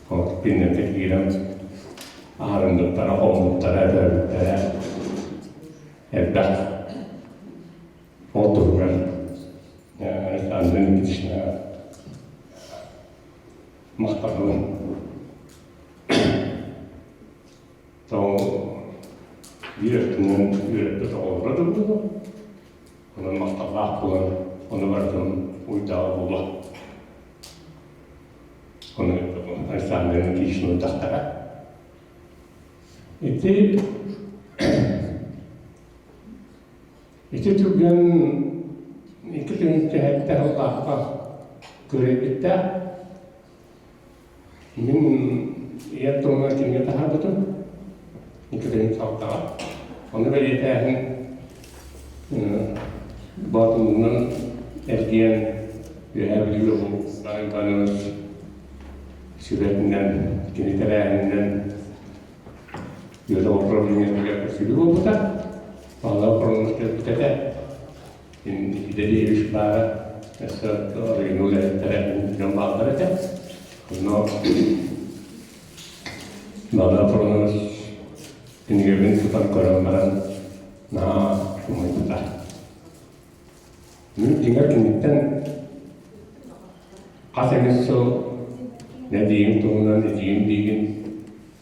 kalau pindah kekiran aran dokter ada edak foto kan ya standar Krishna mahkamah, so dia dengan orang itu, orang mahkamah pun, orang berkan udah buat, orang itu asal dengan kisah datang, itu juga ikut yang apa kereta min ia tuma kini tahap betul ikutin sauta onu beri tahan batunan ergian ya beliau bahan sudah dan kini terang dan juga problemnya juga persidu betul kalau problem kita ini jadi isbar sesuatu yang mulai terang jambal betul no malah pernah ini kan bukan koran nah cuma itu lah ini tinggal kinitan kasih so jadi itu nanti bikin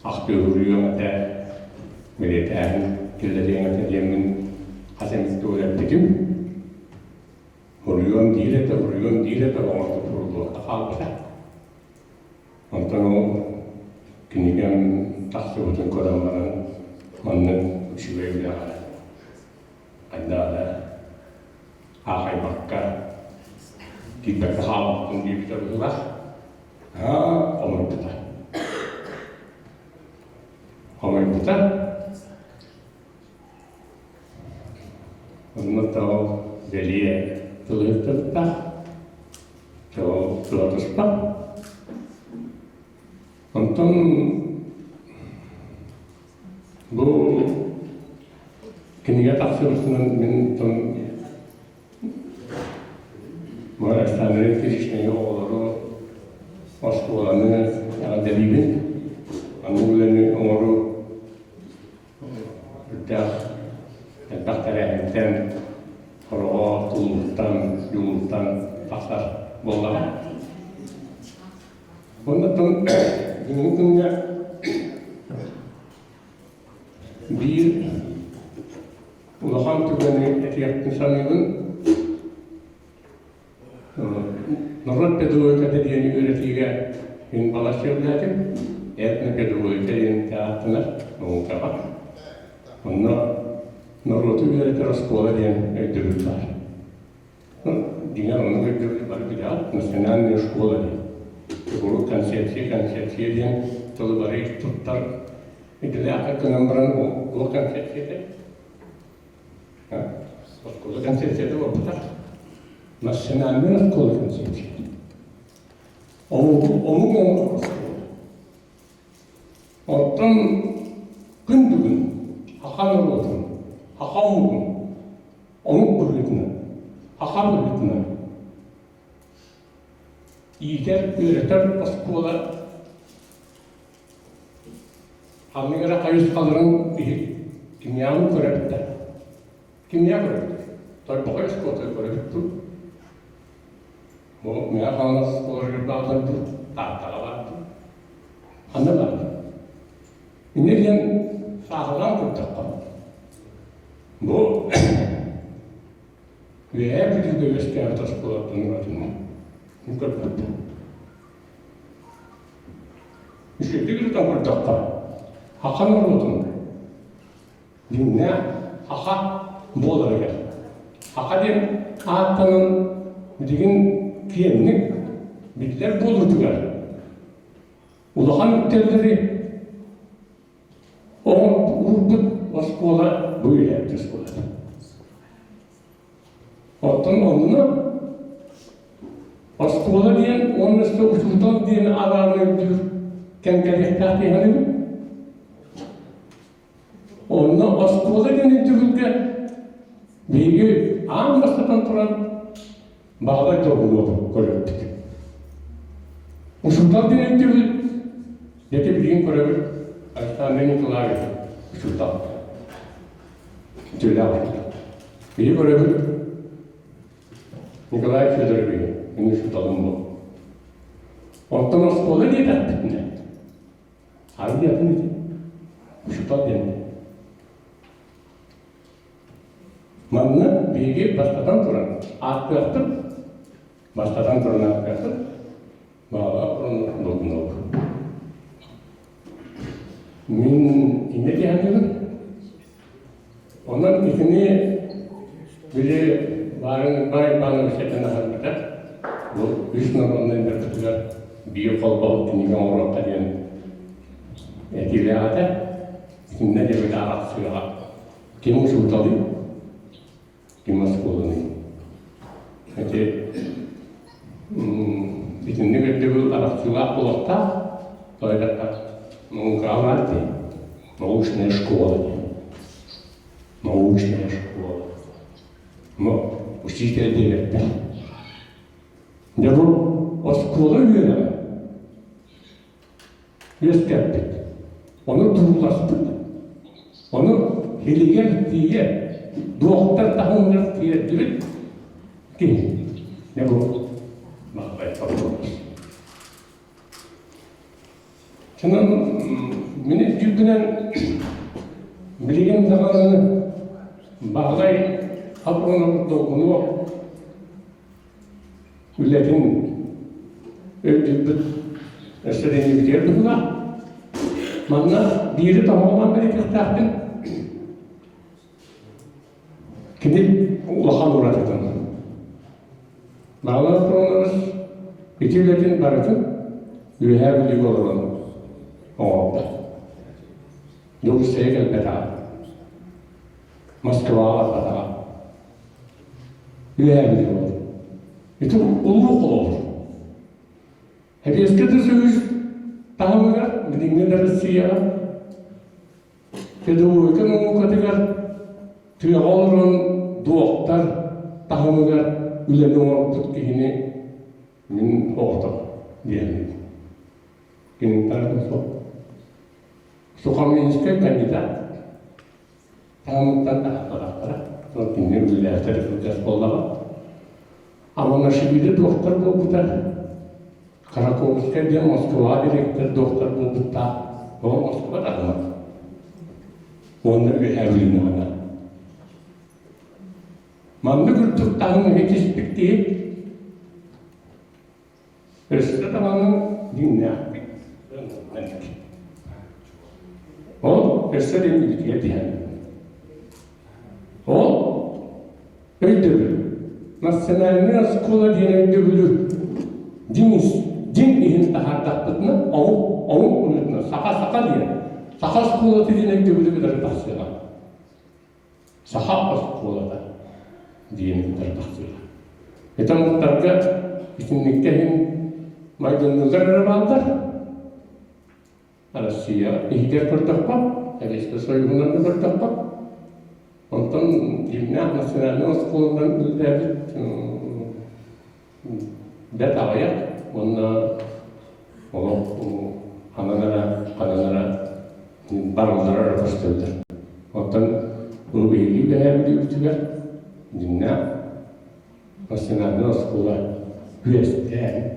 aktif hurian ada militer kita yang ada yang kasih itu ada bikin hurian dia tu orang tu perlu akal kita. Antara kini kan tak sebutkan koran mana usia dia ada akhir bakar kita tahap untuk kita berubah, orang kita, orang tahu dia tulis tetap, tahu tulis tetap. Ondan bu kiniye taksirisinden min ton Maraş'tan kirişmeyi oğulları Osmanlı'nı delibin anılarını oğru bakteriyenden koroğa, tuluktan, yumurttan taklar boğulan. Ondan günün bir ulağan tübeni etiyatın sanıydın Norrat pedagogika dediğini öğretiyle ben balaşıyorlardım. Etne pedagogika dediğini teatına muhtemelen. Onunla Norrat'ı öğretir skola diyen ödülü var. Dünya onun ödülü var bir daha. Mesela ne skola diye. Bu konsepsiye diyen tolubari tuttar. Ödülü akar kınambaran o konsepsiyede. Skola konsepsiyede o tutar. Nasyonalne skola konsepsiye. Onun ortam gün hakan olsun, hakan olsun, onun bölgetine, hakan bölgetine. İyiler öğretir skola. Hamigara kayıs kalırın bir kimyanı görebilir. Kimya görebilir. Tabi bakıyor skola görebilir. Bu meyhaneler skola bağlandı, tahtalar vardı. Anlamadı. İnlerden sağlam kurtardı. Bu ve hep bir gösterdi skolanın adını. Kurtardı. İşte bir de kurtardı. Hakan oldu. Dinle, haka boğulara gel. Haka diye ağıttanın bilgin kiyemlik bilgiler boğulurdular. Ulağan ülkeleri o skola böyle yaptı skola. Ondan o skola diyen, onun üstü usuldan diyen alanı bir kendileri tahti hanım. Ondan o skola diyen türlükte bilgi anlaştıktan turan bağlar doğru koyuyorduk. Usuldan diyen türlük yeti bilgin koyuyorduk. Alexander Nikolaev Sultan. Tüyler var. Bir görevi Nikolaev Fedorovich, Ünlü Sultan'ın bu. Ondan o skola diye tattık ne? Harbi yapın idi. Sultan dendi. Manna bilgi baştadan duran. Artı yaptık. Baştadan duran artı yaptık. Bağla kurun dokun. Min ne diyelim? Ondan ikini biri varın bana bir şeyden harita. Bu üç numaradan bir tutular bir kol balık dinleyen Avrupa diyen etkileyata. Kimde de bir arak suya. Kim usul tadı? Kim nasıl kullanıyor? Çünkü bütün ne bir arak suya kulakta toylatta. Грамоты, научная школа. Научная школа. Но учитель директор. Я был о школе верен. Ескертtik. Onu durullaştık. Onu hilger diye, doktor tahminler diye direkt ki ne bu? Mahveye kapılmış. Şunun meni cübbünen bilgin zamanını bağlay habronu dokunu ületin öldürdük eseriğini bitirdik buna. Manna biri tamamen beri kırtaktın. Gidip ulağan uğradıktan. Bağlay habronu bitirlerin barıtın üyeher bilgi olurlar. Orada. Rusya'ya gelmeden, Moskova'ya gelmeden, üye biliyor. Itu uluk olur. Hep eskidir söz, tahminler, bildiğinler Rusya'ya. Pedagogika nunca kadar tüyağların doktor tahminler Ülenin ortut kihini min orta diyelim. Kinin tarafı sok. Sokamayınca kandidat. Tanımaktan da hakkara. Sonra kini üleler tarafı kollama. Ama nasibide doktor bu da. Karakovskaya diye Moskova direktör doktor bu da. O Moskova da mı? Onu bir evliliğine ana. Mandı gürtük tanımı yetiştik değil. Öste tamanın dinle yaptık. O, öste demir diye diyen. O, öldürür. Mesela skola diye öldürülür. Din ihin tahardaktığını, oğun unutma, saka diye. Saka skola diye öldürülür bir de tahsiyla. Saka skola da. Diyelim terbaksıyla. Etam muhtarga isimliklerin maydanozlar bağlıdır. Arasıya ihtiyaç kurtakpa, eviste soygunlarını kurtakpa. Ondan cimna mesela Oskol'dan ülde bet avayak, onunla hananlara barıllara rapostuydu. Ondan bu bilgi verebiliyordular. Dinle, mesela Oskol'a üyesten,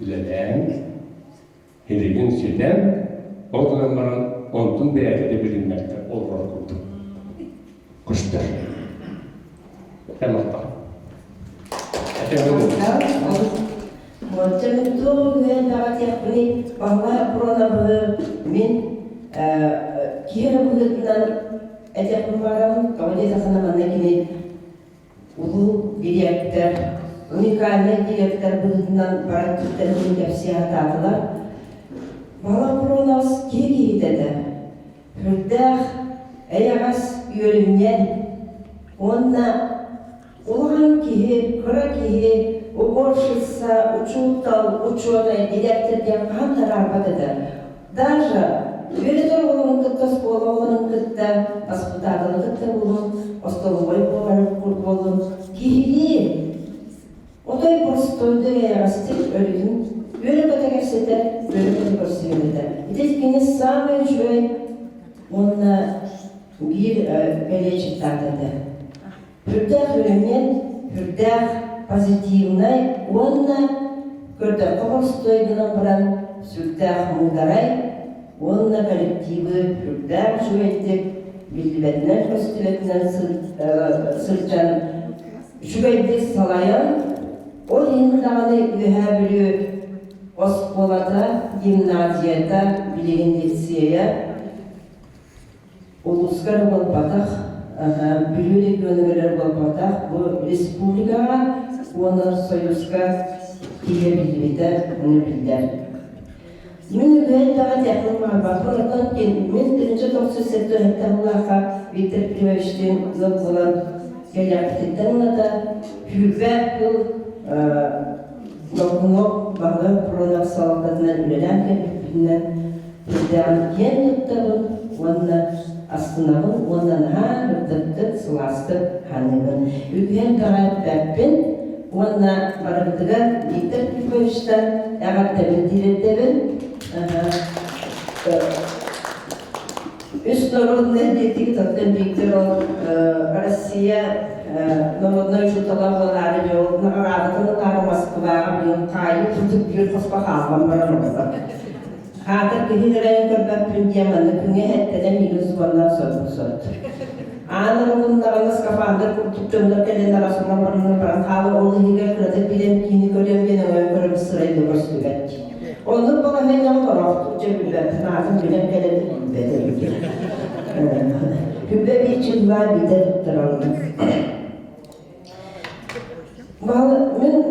üleden, herigin şeyden, o dönemlerin ontun beğenide bilinmekte olur oldu. Kuşlar. Tamam.
Muhtemelen ben davet yapmayı, vallahi programı min kira bulan ecek program kawali sana mana kini ulu direktör, unikane direktör bulan para kita ini sihat adalah bahwa program kiri dedi. Hürdah ayagas yörümyen onna ulan kihi, kara kihi уборщица, учутал, ученый, директор япан тарапа dedi. Даже Veredor olun kıtta, skola olun kıtta, asputadın kıtta olun, ostolovoy olun, kihili. Oday borstoydu ya rastik ölün, böyle batagerseler, böyle batagerseler. İdeskini sağlayın şöyle, onunla bir belirçik taktırdı. Hürdah ölümden, hürdah pozitivnay, onunla körde borstoyduğundan bulan sürdah muğdaray, onunla kolektivi hürdah şüvettik, bilgilerden, köstüvetinden sırtcan şüvettik salayan, o yeni ühebülü Oskola'da, gimnaziyada, bileğin liseye, Uluskar Balpatak, Bülülük Yönüveler Balpatak, bu Respublika'a, onu Soyuzka diyebilirler, onu bilirler. Мен davet yaptım var. Buradan ben birinci doktor sektöründe bulağa Viktor Priveş'tin olan geliyaktinden da hüve yıl Nokunok bağlı program sağlıklarından ürelen kelbinden birden yen yuttabın onunla aslınavın ondan ha hırtıktı sılastık hanımın. Ügüyen davet beppin onunla barıktıgan Viktor Priveş'ten ağattebin direttebin üst народные дети, которые Виктор Россия, народной шутала была радио, на Москва, блин, кайф, тут бьют по спахалам, баранова. Хатер кирилерен көрбәп премьеманы күңе хәттәдә минус валлар сот. Аны мунда скафандр туттымда келен арасында баран халы олыгы кырды билем кини көрем генә көрөм сырайды көрсүгәт. Onu bana ne yapar? Cebimden nazım bilen geledi dedi. Gübre bir çılgılar bir de tutturalım. Ben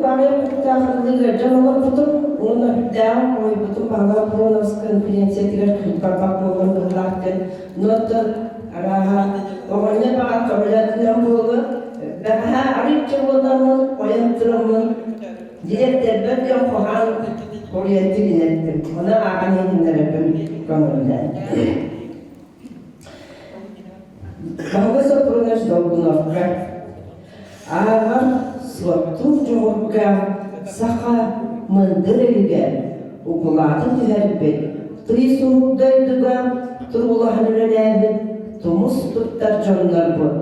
bana kurtarıldı. Canavar tutum, onu devam koy. Bütün bana pronas konferansiyeler kurtarmak olan kırlarken notu araha. Oğlanı bana kabuletinden bulu. Ben arayıp çabuğundan oyanttırımın direktör ben kohan Oriyeti binettim. Ona ağan yedinlere gönüllüler. Bağlısı Prones Dolgunovka. Ağam Slottu жоғырға сақа мындыр өйген, ұғылаты түхәрбет, тұй суықтайдыға тұрғылағын өләбіт, тұмыс тұттар жонлар бұд,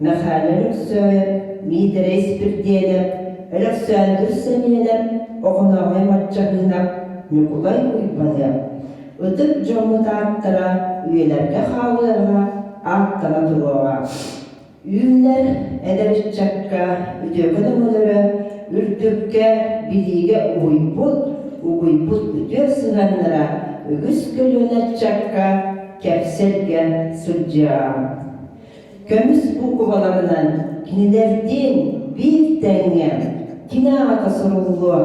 мәхәлілік сөйіп, мейдірейс бірденіп, әлік сөндір сәменіп, оғынағай матчағынап, мүқылай ұйбанып. Өтіп жомыт аттыра, үйелерге қалыға, аттыра тұруға. Үйінлер әдәрішчаққа, үдекіні мұлыры, үрдікке, біліге ұйбұт үдек сығанлыра, үгіс көлінәтчаққа, кәпселге сұджаға. Көміс бұл құбаларынан кинелерден бір тәңген, кіне ата сұрылы,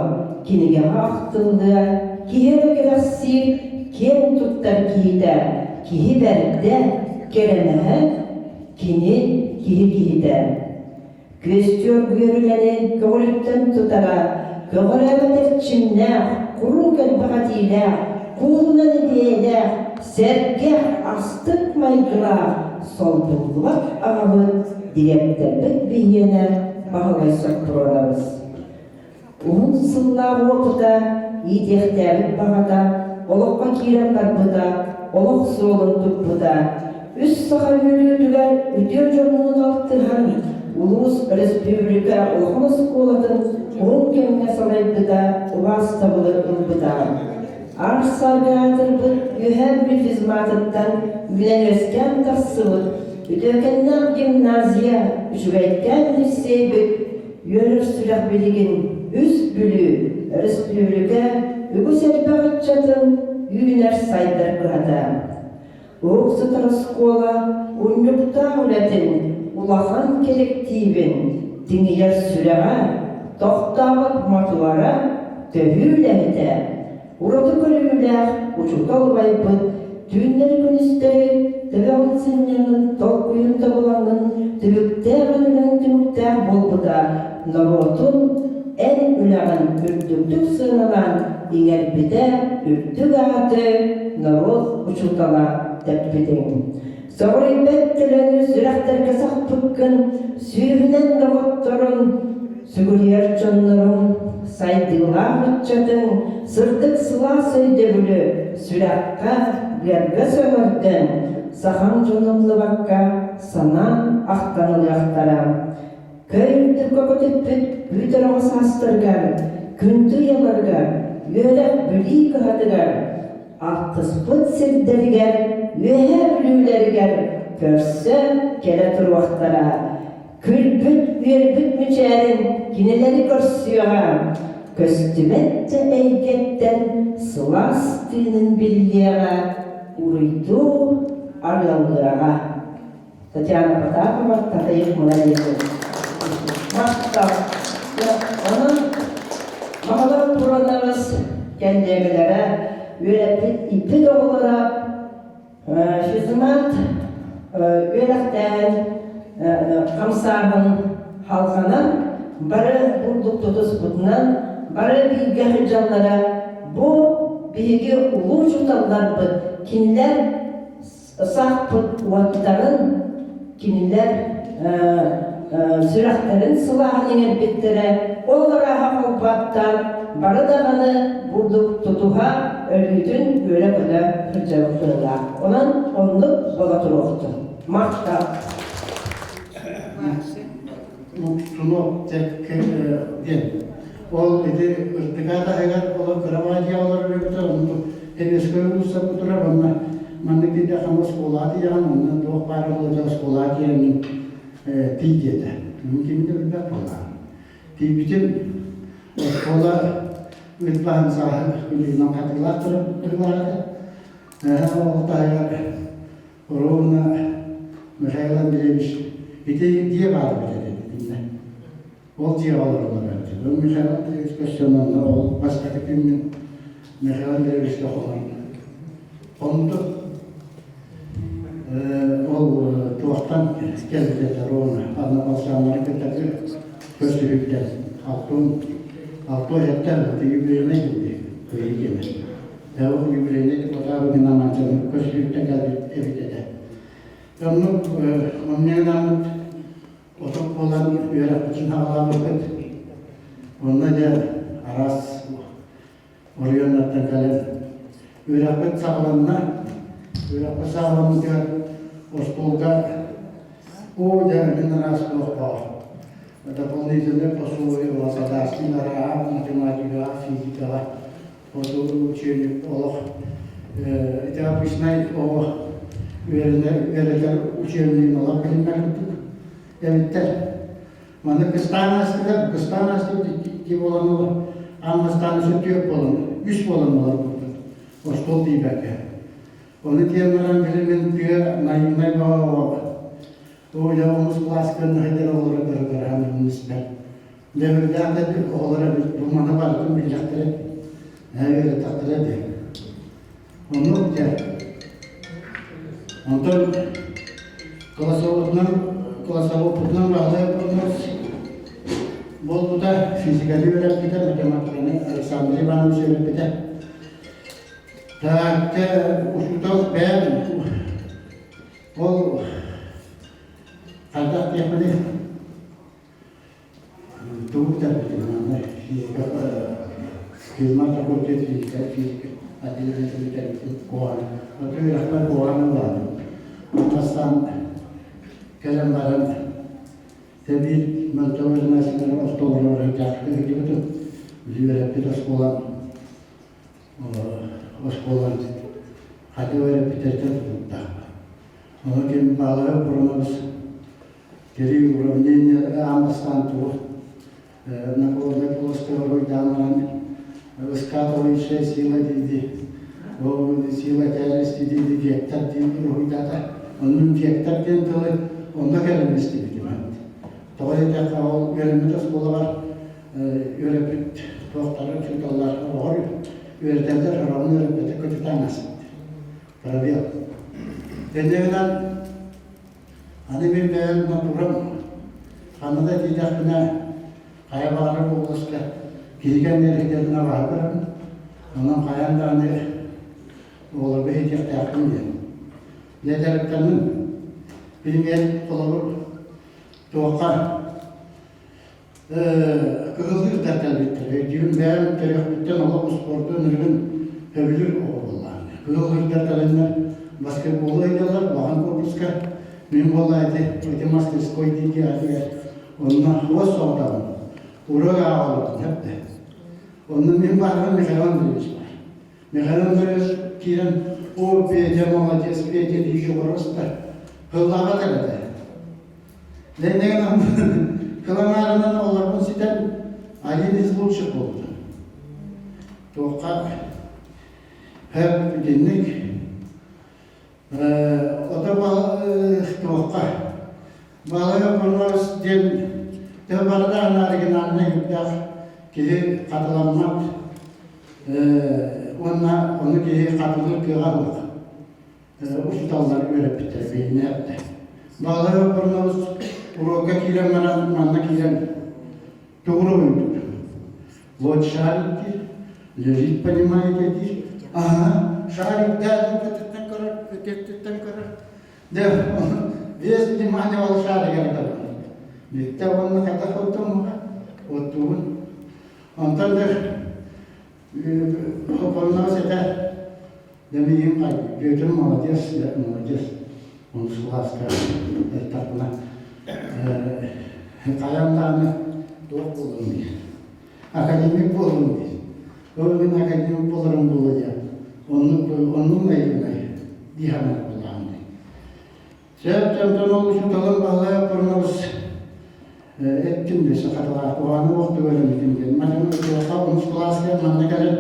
кинеге ақтылы, киһере керасси, кен туттар киһиде, киһи бәрде, керемеһе, кини киһи киһиде. Көстөр бүйөрүләне көңүлүттен тутара, көңүләбәтер чиннәх, куру кәлбәғатиләх, кулынан идеяләх, сәргәх астык майгылах, солдуллак ағабыт, директорбет бейене бағалай соқтыронабыз. Уын сыллағы опыта, идехтәбіт бағада, олыққа кирен барбыда, олық солын тұппыда. Үс саға өрі-дүгәр үтер жонуын алтыған, Улус республика олқымыз қолатын оң кеміне салайбыда, ұбас табылыр ұлбыда. Арсаргадыр бұд үйәбі физматыттан үйленескен тасылыр, үтекеннен гимназия, жүгәйткән лисейбік, үйелір сүләқ білігін үз бүлі республика үгіс әлбәғыт жатын үйінер сайдар бұғада. Оғсытыр скола ұйнықта үләтін улахан коллективін теңелер сүләға, тоқтағыт матуара төвіләді. Урады көріліләқ, ұчылтал байбыт, түйінлер күністері, төвәғын сенненің, толқүйын табылаңын, төвіктәғын үлән түміктәқ болбыда, наротын ән үләғын үрдіктік сыңылан, еңербіде үрдік аты, нарот ұчылтала тәппеден. Соғыры бәттіліні сүрәқтәрге сақ бүккін, сүйінен дағыттырын, сүгілер жонларын, сайдылар ұтчатын, сырдық сыла сөйдебілі, сүрәққа бергі сөмірден, сахан жонымлы баққа, санан ақтанылы ақтарам. Көйілді көкөтіппіт үйтіріғы састырғар, күнді еліргар, үйелік бүлі кығадығар, ақтыспыт сірдергер, үйе білулергер, көрсі келе тұр уақтара. Күлбіт үйелбіт мүчәрін, кинелері көрсіуға, көстіметті әйгеттен сылас түйінің білдеға, ұрыйду арылдыға. Татьяна Потапова, Татаев Муналиев. Мақтау. Оның мағалар тұранымыз кәндегілері, үйеліппіт ипі доғылыра, Шизмат үйеліктен қамсағын халқынан бары бұлдық тұтыс бұтынан, бары бейгі жанлара, бұл бейгі ұлу жұталдар бұд, кенілер сақ бұд уаттарын, кенілер сүрақтарын сылағын еңербеттері, олғыраға қолбаттар, бары дағаны бұлдық тұтуға өлігін өлі бұда күрджауықтырға. Онан онлық бола тұруқты. Мақта.
Тұнық тәккен. Ол әді үртігата әгер олы грамматия олар өріпті, оны әнескөй ұлса бұтырап, оны мәнікінде қамыс қолаты яған, онын доқ бары олжас қолаты яғын тейдеді. Мүмкемді үлбәк болған. Тейбітін қола үтбағын сағын үлігінен қатылақтырып тұрғылады. Олта әгер ұрығына Михайлан Билевич итеген дие бары бітеді. Ол дие олар олар бәді. Ол Михайлан Билевич көстенен ол басқа кепіммен Михайлан Билевичке қолар. Қонды ол туақтан келбетеді ұрығына. Адына балсағанлары кеттәді көстігіптен. Алту әттәр бұты юбилейіне келді. Көйгені. Дәуі юбилейіне бұтағы генаманчаны көстігіптен кәлбет әбітеді. Онның намыт отық боларын үйерек үшін ағалар өкет. Onda da aras oryanlardan kalan Irak'ın sağlamına, Irak'ın sağlamına Ostolda o derginin aras yok. Дополнительно пословие задачи на математика, физика, учение олох. Это обычно о verilen учебный налог bilmektedir. Evet. Bana kıstanası ki olanı anlastanısı tüyük olanı, üst olanı var burada. O stol değil belki. Onu diyenlerin bilimin tüye nayimnay bağı o yavumuz klaskanı heder olarak beraber hamilimiz ben. Devirden de bir olarak bir romana vardım bilekleri. Öyle takdir edeyim. Onu da ondan klasavutdan bağlayıp bu da fizikali öğretmede matematikini Alexandri Vanovich öğretmede. Takte uçudan ben o Ada yang mana? Tuh terbitin mana? Fizika, filman fakultet fizika, adil terbitin kuan. Tapi rahmat kuan var. Atastan kelambaran tabi mentorer nasional ostolar hektar gitu. Juga kita sekolah ada repetitor tak. Mungkin malah pernah Jadi uravnение амбастанту на полостовой даман высказывающая сила диди, сила тяжести диди вектор диди руидата, onun vektor dentili onda gelmesi bitimant. Tavalde kal verilmez bolalar öğretip doktorlar çocuklar var. Öğretenler aranıyor öğretip kötü tanesi. Tabii. Deneyden Hani bir ben naturam, kanada diyecekine kaya bağırıp olursa girgen neriklerine varırım. Onun kayanda hani olur bir hediye yakın diye. Ne deriklerinin bilmeyen olur, doğuka kızılır derken bitir. Düğün beğen tereyakbitten Allah sportu nürgün öbülür oğullarını. Kızılır derkenler basketbolu ediyorlar, bağın korpuska. Min olaydı, öte maskeskoy diye geldi. Onunla o soğudan, uğrağı ağırladım hep de. Onun min varlığı mekanın duymuş var. Mekanın duymuş kiren o beyce molacağız, beyce diyişi varırsa da hıllağa da geldi. Lendegen kılanlarından olarken sizden ayınız buluşuk oldu. Doğuka hep dinlik. O da doğuka. Bağlaya kurmaz den barda anarıgınlarına yükler ki katılanmak onu ki katılır ki alır. Ustalar öyle bitir beyni yaptı. Bağlaya kurmaz uroka kiren manna kiren doğru uydur. Вот шарики, лежит, понимаете, здесь. Ага, шарик дядя, да, весь внимание ол шарик аркада. Бетте оны ката фотом, вот тут. Онтан да хопална сета. Да миим кай, götür молодец, молодец. Он сласка, этапна. Kayanlarını doğru buldum diye. Akademik buldum diye. Öğren akademik bulurum bulacağım. Onunla ilgili dihanat kullandı. Sebepten oluşturalım bağlaya kurmamız ettim de sakatlar kuanı vakti öğrendim diye. Matematikte onun klasya manna kadar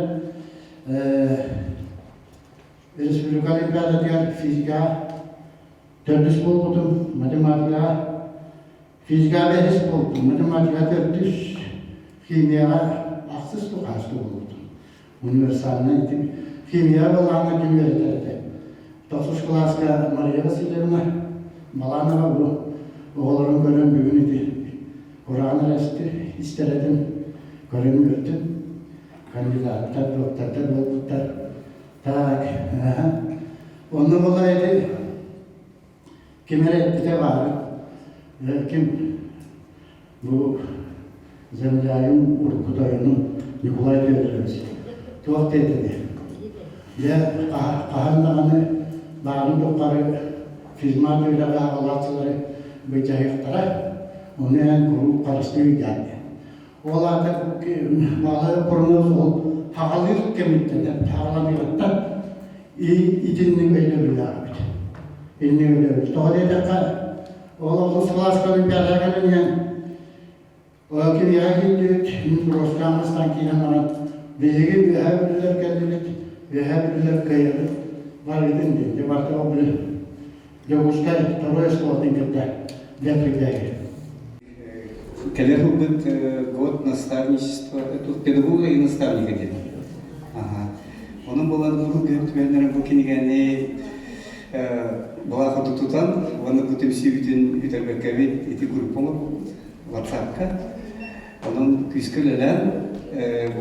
Respublika Olimpiada diğer fizika dördüş buldum, matematika fizika beş buldum, matematika dördüş, kimya aksız tukastı buldum. Üniversitesine gittim. Kimya balağına kim verirdi? 9 klaska Maria Vasilyevna balağına bu oğulların gören büyüğünü Kur'an arası istedim, görünmürdüm. Kandidatlar, doktorlar, tak, onun olaydı. Kim öğretti de var. Kim bu
Земляйын Уркутайының Николай Федорович. Туақ тетеді. Я қағандағаны бағын тоқары физмат өйліға алатылары бөтәйіқтара, оны ән құру қарысты үйдәді. Ол аты бағы бұрыныз ол хағалыр кеметтеді, хағаламығыттан итіннің өйлі білі арбайды. Итіннің өйлі білі. Тоғы дедіққа ол олыс класқа олимпиадағанын ол кемеға келдік, Росқамыстан кейін маған бейгі бейхә білілер кәділік, бейхә білілер кәйірі бар едін дейді. Барды ол білі Девушка, второе слово для прибяги.
Коллега будет год наставничества, тут педагога и наставника где-то. Ага. Он был одну говорит, наверное, букинигане была ходу тутан, он будет все виден витербеками эти группы WhatsApp-ка. Он кискелелен,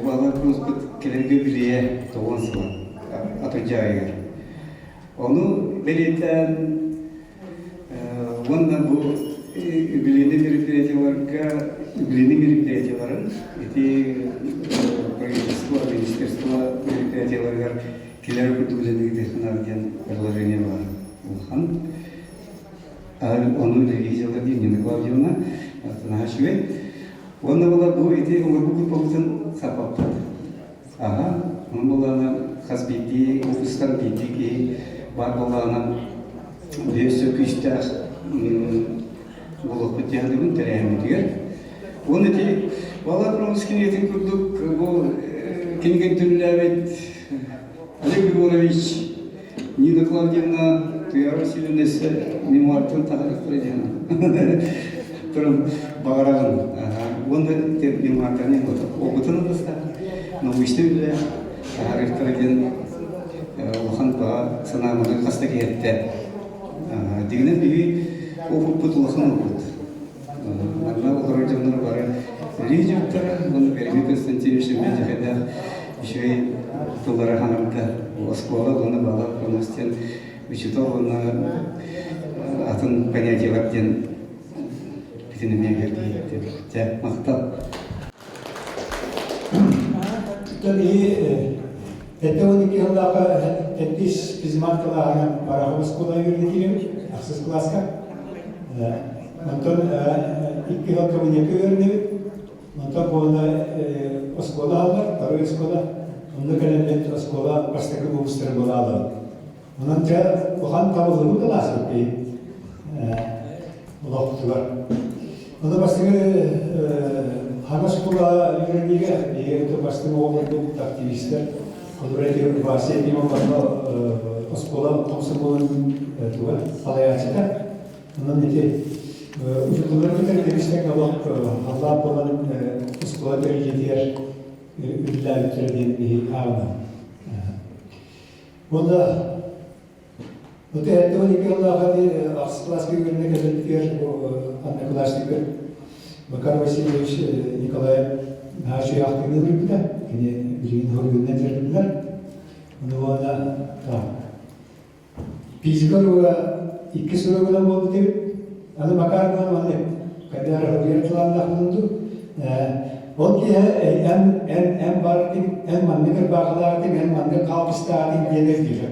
была просто коллега билие толонсла, отвечая. Он белитен Онда бұл юбилейный мероприятияларын, эти правительство, министерство мероприятиялар келер күтілгендегі ден предложение бар. Улхан, оның телевизиялар Нина Клавдиевна, Нахашеве, онда была бұл эти омырбук полутын сапап. Ага, он была хасбиди, офистан бидиги, бар была Весу күстәх болып бітягдығын тәрәйімі дегер. Оны те, бала Промыскин етін күрдік, бұл кенген түрләбет Олег Григорович, Нина Клавдиевна, Туя Васильевнесі мемуартын тағырық тұрады. Тұрым бағарағын. Онда тек мемуартаны опытын ұдыста, научты білі, тағырық тұрады. Оған баға сынамығы қаста кейетті. Дегенен беги опыт бұтылықын опыт. Мағына оқыры жамдар бары рейджоктары, оны Береме Константинович Медихеда еще и тұлдары ханымда оскола, оны бала проностен учитов, оны атын понятияларден бітінеме берді. Жа, мақтал.
Это он и когда эдис пизматтала парахос куда юридиким, аксес класска. Антон икки халка мне кверневит. Антон полна оскола алар, второй оскола. Он наконец оскола пастака бустер болала. Он антя охан тавлы класс пи. Локтуар. Он пастака хагоскола юридика, и это пастака оларды активистер. Kalau bahasa ini memang sekolah komsomol itu alayatnya, nanti ujungnya kita bisa kalau Allah pun sekolah dari dia udah terjadi di awal. Bunda, itu ini kalau ada kelas kemudian kita dia anak kelas itu, Bakar Vasilyevich Nikolay Nashi aktifnya berita, ini bikin hubungan terdengar. Onu fizikal olarak iki soru bilen oldu diye, adı bakar mı anne? Kadar hürriyetlerinde bulundu. O ki en barık, en mantıklı bakılardı, en mantıklı kalkışlardı diye diyecekti.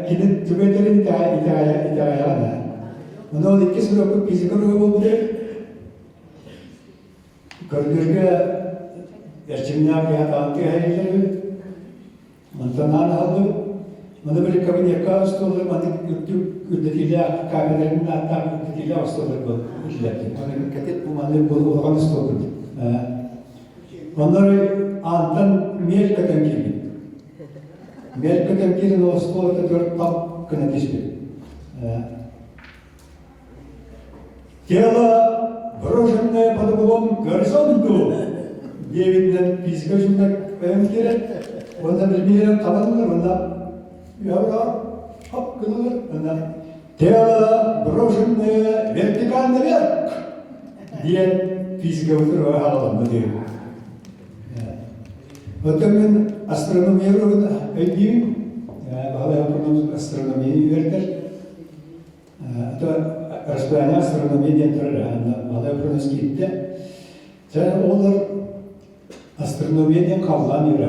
Kimi tübetlerin iddiaya. Onu iki soru fizikal olarak oldu diye. Gördüğünde erçimler veya tanıtı hayırları mantınan aldı. Onu böyle kabin yakası olur, mantık ürdetiyle kahvelerin hatta ürdetiyle hasta olur bu ürdetiyle. Onu katet bu mantık bu olan hasta olur. Onları antan miyel kadem gibi. Miyel kadem gibi o hasta olur da dört tap kına düştü. Тело брошенное под углом к горизонту. Девятый физический памятник. Он например, кабанlar, он yavrular, hop kılılır. Тело брошенное вертикально вверх. Diyen fizikoloji olarak diyor. Otomen astronomiye öğrendim. Bahane yapımız astronomiyi öğretir. Rastlanya astronomiye dentro bahane yapımız gitti.
Sen olur astronomiyeden kallan yürü.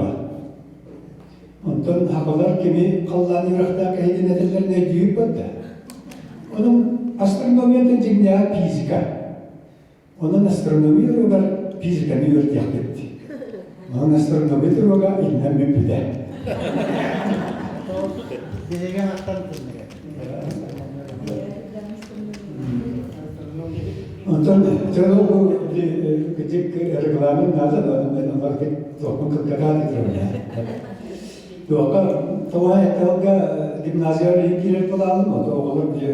Ondan hakalar kimi kallan yürüyekte kaydı nedenlerine büyük oldu. Onun astronomiyeden cimriye fizika. Onun astronomi yürüyor, fizikanı yürüyecek etti. Onun astronomi yürüyor, ilmen müpüde.
Bilegen aktar
Ondan sonra bu küçük reklamen nazar ben onları toplum kırkada ediyorum ya. Doğa tavaya gimnaziya girer bulalım mı? Oğlum bir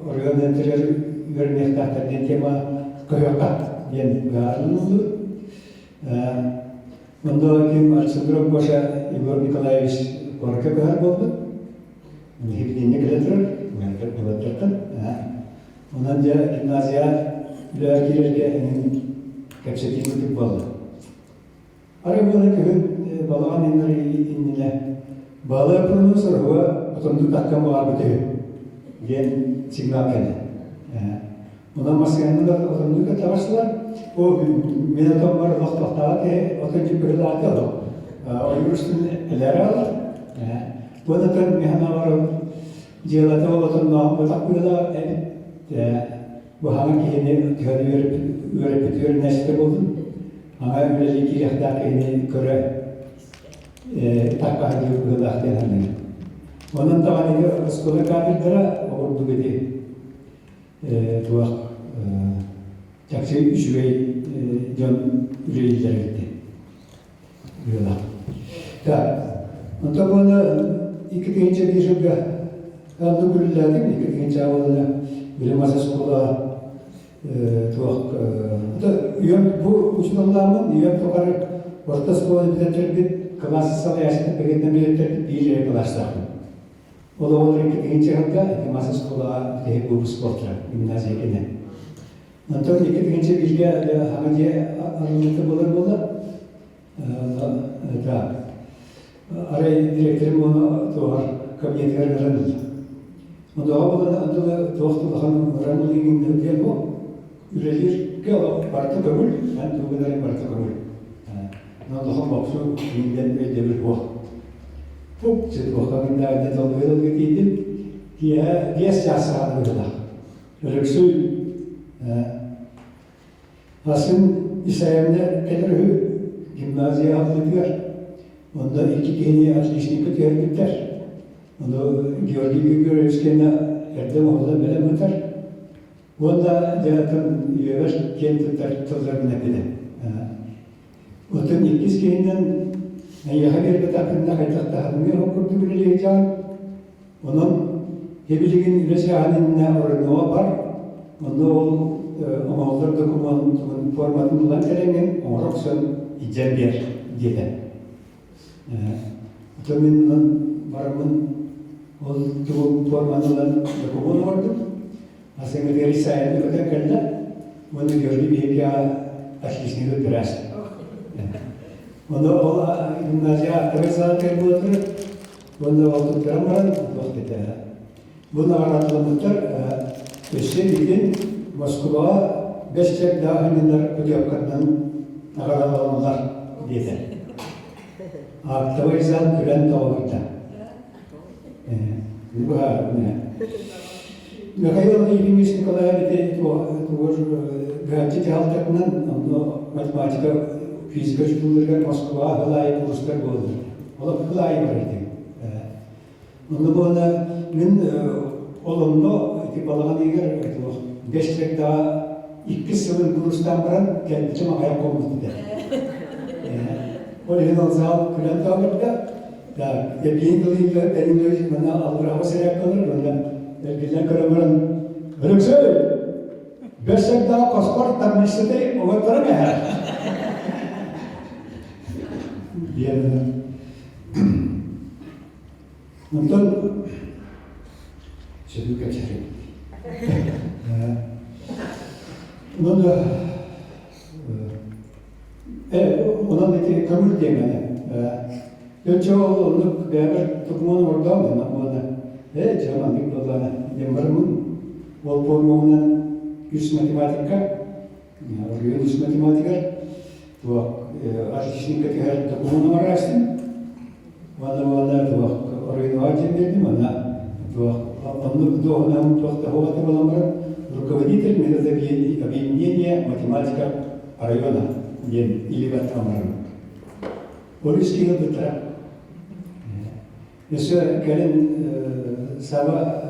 organizatör vermekte de tema koyuyor diyen garın oldu. Onda kim Alexandrov Boşa Igor Nikolaevich Korka behar oldu. Hepsini girer, ben de ondan da gimnaziya ile girerken kapsayıcı bir balı. Araya böyle ki balağın inine balı yapılmış sonra otomatik takım var bitiyor. Gen signal kendi. Ondan maskenin de otomatik tavırlar. O menatom var vakta ki otomatik bir lafı alıyor. O yürüsün ileri alır. Bu da tabii mihana var. Jelata otomatik namı takmıyorlar. Bu hangi yeni teori öğretiyor nesli buldum. Ama öyle iki yaktaki köre takka ediyor kılak denildi. Onun da hani skola kapitlara ordu gibi tuak çakçı üçüvey can üreyler gitti. Böyle. Da. Ondan sonra iki gençe bir şubga kaldı gülülerdi. İki gençe avlına bir masa skola tuak. Bu uçlarımın yön tokarı orta skola biletleri klasal yaşında pekenden biletleri bir yere kalaştı. O da olur iki gençe hatta iki masa skola bu sportlar gimnaziye gene. Ondan iki gençe bir de hamidiye arasında bulur. Da. Araya direktörüm onu tuar kabinetler verildi. O da anda doğru hanım ranılığın diye bu ürelir ki o parti kabul, ben tuğbeleri parti kabul. Daha maksul günden bir devir bu. Bu işte bakanın derdi dalgalı gidiydim. Diye siyasi adıyla. Röksül Hasan İsa'yemde Elrü gimnaziye aldılar. Onda iki geni atleşnik ötüyer. Onu Georgi Görevski'ne erdem oldu böyle muhtar. Onda zaten yöver kendi tartışmalarına bile. Otun ikiz keyinden yaha bir betakında kaytakta hadımı okurdu bileceğim. Onun hebiligin ülesi haline oranı var. Onda o oğullar dokümanın formatından terengen oroksan icem bir diye. Otumun varımın o formatından doküman vardı. Aslında bir sayede öte kalla. Onu gördü bir ya aşkısını biraz. Onu o gimnaziya aktarsa terbuatı. Onu o teramaran vakti de. Bunu aradılar. Üstelik Moskova 5 çek daha ünlüler ödeyapkandan nagaralanlar dedi. Tavayızan gülen tavakta. Bu ne? Mikhail Ilyich Nikolaevich Gayet halkından matematika, fizika şutulurken Moskova hılayı kurslar buldu. Ola hılayı vardı. Onu bana gün olumlu ki balağını yer geçecek daha 2 sınıf kurstan bırak kendisi ayak olmadı dedi. O yüzden o zaman Bülent Ağabey'de ya bir yılıyla benim de bana alır hava seyrek kalır ondan erkekler karamanın öyle söyle. 5 sene daha pasport tanıştı o kadar mı ya? Diyelim. Ondan şimdi kaçarım. Ondan da ondan da kabul diyemedi. Önce onu beraber tutmanın orada mı? Canım bir kolana. Demirmin ol formundan 100 matematika Район математика, то артистика тягает такому нарастем. Вона то район один бедным, она то нам то того номер руководитель объединения математика района или Ватамара. Полицейский это. Если Галин Сава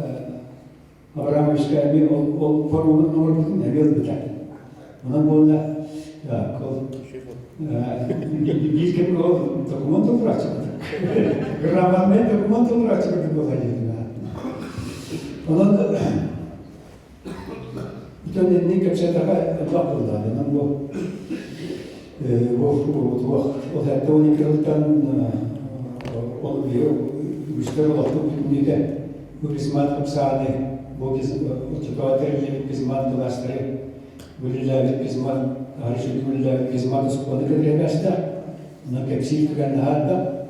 Абрамовичка он форму номер не вел бы так. Она была Билкин документов врача. Грамотный документов врача как было один. Она это не как все такая была, она была вот это у них там он ее выстроил тут неде высмат обсаны богиз учитывая высмат кластеры вылезали высмат арши вылезали высмат сколько ребята на капсиль канада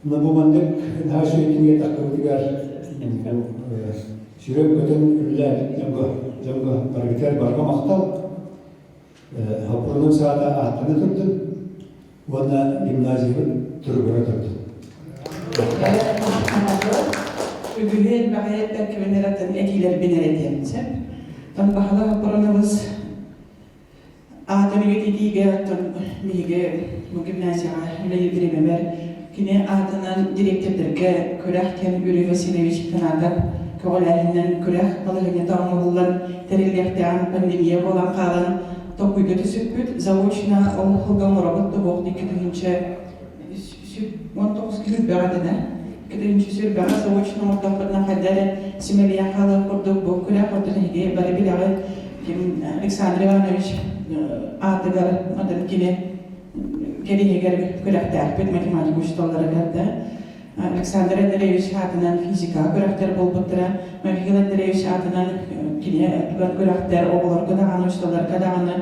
на буманды наши не так вот играл сюрем котен вылезали jamga bargitar barga maqtal haprunun saada atını tuttu vana gimnaziyin turgura tuttu
Ögülen bagayetler köylerden ekiler bineretiyemse tam bahala haprunumuz adını yediği mige bu gimnaziya ile yedirememer kine adının direktörlerge Körahken Yuri Vasileviç Kanada Köylerinin Körah balıgını tamamlanan terillekten pandemiya bolan kalan topuyga tüsüpüt zavodçuna olhugan robotlu boğdi kütühünçe 19 gün beğadına kütühünçe sür beğad zavodçuna ortaklarına kadar simeliya kalı kurduk bu Körah kurdun hediye bari bilağı kim Aleksandr Ivanoviç adıgar adım kine geriye geri Körah terpet matematik uçtalları geldi Aleksandr Andreevich adından fizika Körahter bolbuttura Mikhail Andreevich adından kine Körahter oğullar kadağını uçtalar kadağını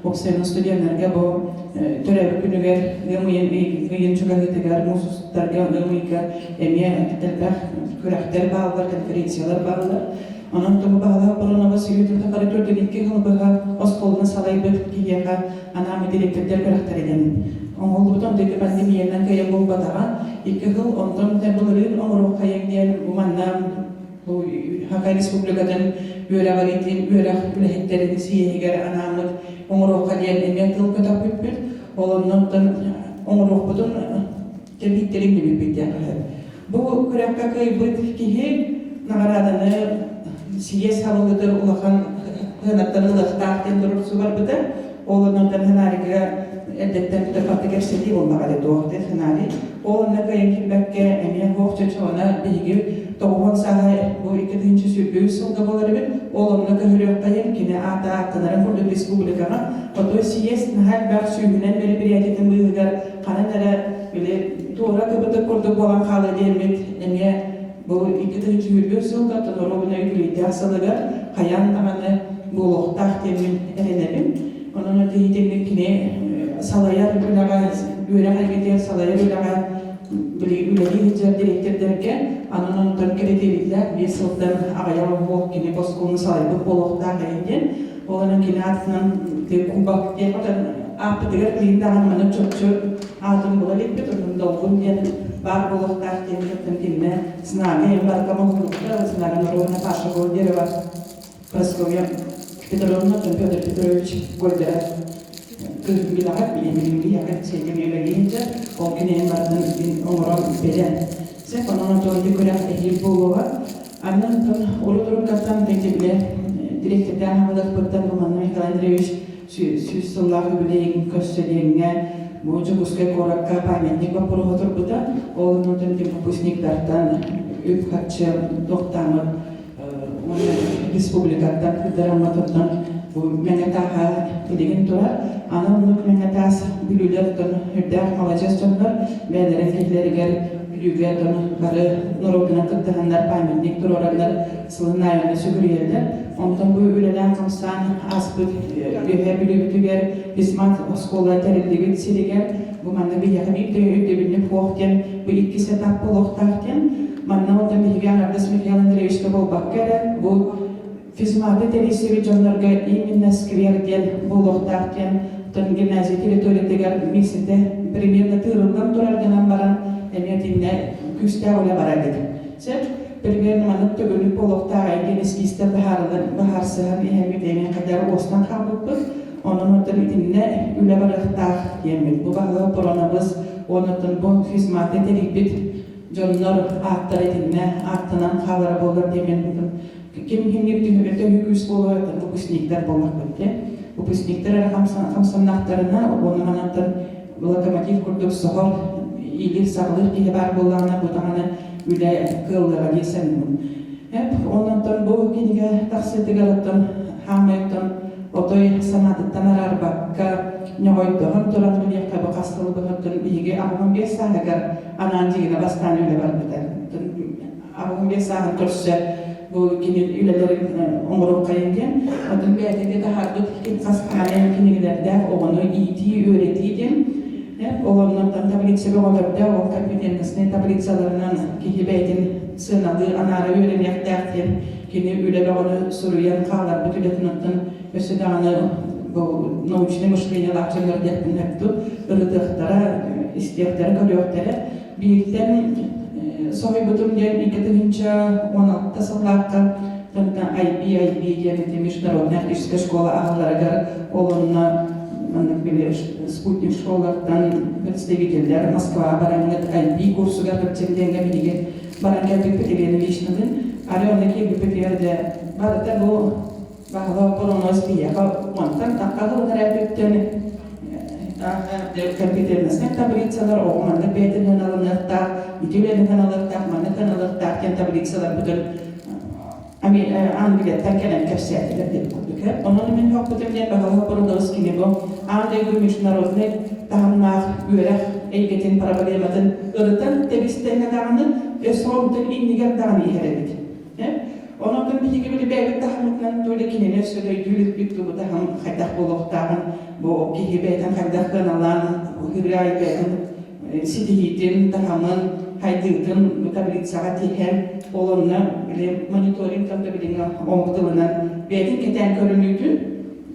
oksayan studiyanlarga bu törebi günüger gıyın çugagıtıgar mususlarga gımıyka emiye telpah Körahter bağlılar konferensiyalar bağlılar onun tomu bağlı bulunma suyutu takarı tördün iki hılbıha oskolunu salaybıt kiyeha anamı direktörler Körahter eden Oğulluğundan dedi pandemiyadan kaya bolbadağa 2 yıl ondan tebulurun omuru kayang diyen umanna bu Hakay Respublikadan yöre varitin yöre ülehitlerin siyehiger anamlık omuru kayan emiyat yıl kötap bütbüt olandan omuru budun tebitlerin gibi büt yakar. Bu Körahka kaybıt kihi nagaradını siyes halıgıdır ulağan hınatlarını lıhtağıtın durursu var bıda olandan hınarıga eldetten bir defa tekerseli olmak adı doğru hınarı Oğlanla kayın bakke emiye hoğça çoğuna bilgi doğuman saha bu 2. sübüğü sılga boları oğlanla kahırıyor kayın kine ata aktanların kurdu Respublika'na otoy siyes nahal bak sühünen beri bir yadetin buyugar kananlara böyle doğra kıbıda kurdu boğan kalı demet emiye bu 2. sübüğü sılga tanırobuna yükülüydü asılıgar kayan amanı boğuk tahtemin erenelim onun öte hitemlik kine salayar Böyle hareketler salayar üleli hicret direktörlerge anının tönkeretiylikler bir sıldan ağayalı boğuk kine bozkulunu salayıp boğukta ağayından olanın kine atından kubak diye kadar apıdıgar kıyında anmanı çok adım bulalıyıp bir onun dolgun diyen var boğukta ağayından kine sınavı en barkama hukukta sınavın ruhuna karşı golleri var Praskovya Petrolovna Pyotr Petrovich Goldera Kızgılahat bilimli yakıt sevgimiyle gelince o güneyin varlığını umuran beden. Sen onun doğru Körah ehil boğuğa anın oludur katan bile direktörden havalık bıktan bumanı Mikhail Andreevich süssallahu bileyin kösteliğine bu Cuguskay Korakka paymenlik vapuru otur buda oğlunun tempopusniklardan üpkatçı doktamı Respublikattan Federamatından bu mengetaha bilgin turar anamlık mengetas bilülerden hürdâh malacastonlar beylerin kehleri bilügerden karı noroguna kıptahanlar paymenlik turoranlar sılınayını sügüriyerler ondan bu ülelen kamsan aspıt bilübütüger bismat oskola terildigi siliger bu manna bir yakabip de üddebilini poğten bu iki setap buluqtahten manna ondan bilgen ardas Mikhail Andreevich bol bakkara bu
физматы тересиви жонлорга именно скверден булуктартен тон гимназия территориядагар мисите примерно тырылдан турарганан баран эмертинне күстә уля бара дит. Сет примерно маны төгүлүп булуктагы генескистер бахарсыган эми демен кадар остан калбыппы. Onun ötürüne üle barıqtaq yemil. Bu bağlı buranabız, onun bu hizmeti teribit jonlar attar edinne, attınan kalara bolur demen bugün. Kim öte hüküs bolur, bu pislikler bolur bölge. Bu pislikler kamsanaklarına, onun anatın lokomotiv kurduk soğur, iyilik sağlık diye bar bollarına bu tane üle kıllara geçen bunu. Hep onun bu kinige taksiti galatın, hamaytın, Otoy sanattan ararbakka nyoydohon turan dunyaka bakasıl bahotun bige ahum biasa agar anancigina bastan üle barbitan. Ahum biasa kurse bu kini ülelerin onuruk kayınken otun beyde de hardut kim kaskane kinilerde onu iti öğretiydim. Olanlardan tablet sebep olurdu o kapitenlisine tabletsalarından kihibeytin sınadı anara öğrenmek derken kini üle onu soruyan kalar bütületinattan Ösüdağını bu naучный мышление лакчылар депин heptu ırdıqtara, istiyaklara, körüyoktara birlikten sohibutun diyen 2016 sıllardan IB diyen Международная артистская школа ağılara olunna спутник школалардан представительler Москва бараңыт IB курсуга кірченденге билиге бараңга бипетелені вишнадын ариондaki бипетелerde барыта bu bahwa poronos dia kalau mantan tak kalau terapitkan kapitalisme tabletsalar o mana beten analarta itulen analarta mana analarta yang tabletsalar betul ami anbilet takkan kapsiyetler deb koyduk. Onun men hakikaten bahwa poronos kini bu ande Международный tahamnar üyerek eygetin problematin ırıtan tebistengadaını esromdun inniger dağını iheredit. Onun için bir gibi bir tahminle böyle kinene söylediği bir tuğ da ham haydak buluktan bu kihibeten haydak kanalan bu hirayeten sidihitin tahaman haydığın bu tabi saati hem olanla bile monitoring tabi'liğine omutulanan bir keten görünüydü.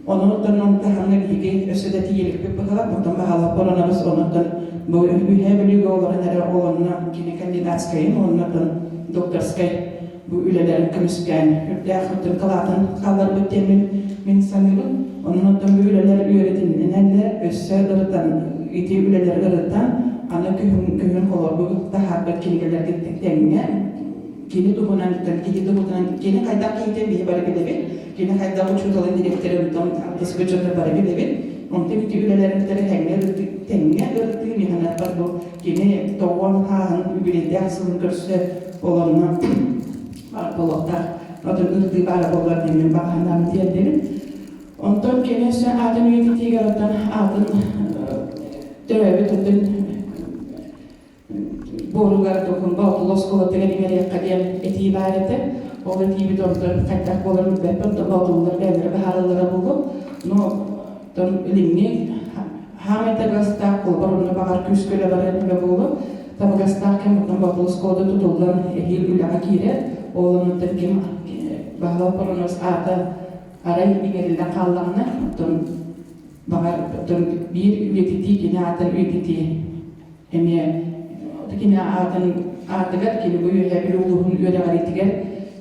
Onun için tahamla bir gibi ösede diyelim bir bakalım bundan bahalı koronavirüs onun için bu ühebeli olanlara olanla kine kandidatskayım onun için doktorskay bu ülelerin kümüsken, hürdâhüttün kalatın kallar büttemin min sanırım. Onun için bu üleler üretinin enelle össe ırıtan, iti üleler ırıtan ana kühün kolor bu daha bir kinigeler gittiklerine kini tuhunan, kini kaydak kiyten bir bari bilebil, kini kaydak uçurtalın direktörü artist gücünde bari bilebil. Onun için iti ülelerin hengi ırıttığı mihanat var bu kini doğan hağın übülede asılın görse olanına bolaklar, otur ırdı bara bollar demin bakanlarını diyebilirim. Ondan kendisi adın üyeti garatan adın dörevi tutun borular dokun bağlı loskola tegelimleri kadar etibarete o etibi dondan kaytak bolarını bepem de bağlılar belirli baharalara bulup no don ilimni hamete gazda kulbarını bakar küsküle barını ve bulup tabi gazdarken bundan bağlı loskola tutulan ehil ülağa gire oğlunun tırkım bağlı poronos arda aray igerilden kallanına bir üyetiti kine atan üyetiti emiye kine atan ardıgar kine bu üyebil uluğun üyede garitiger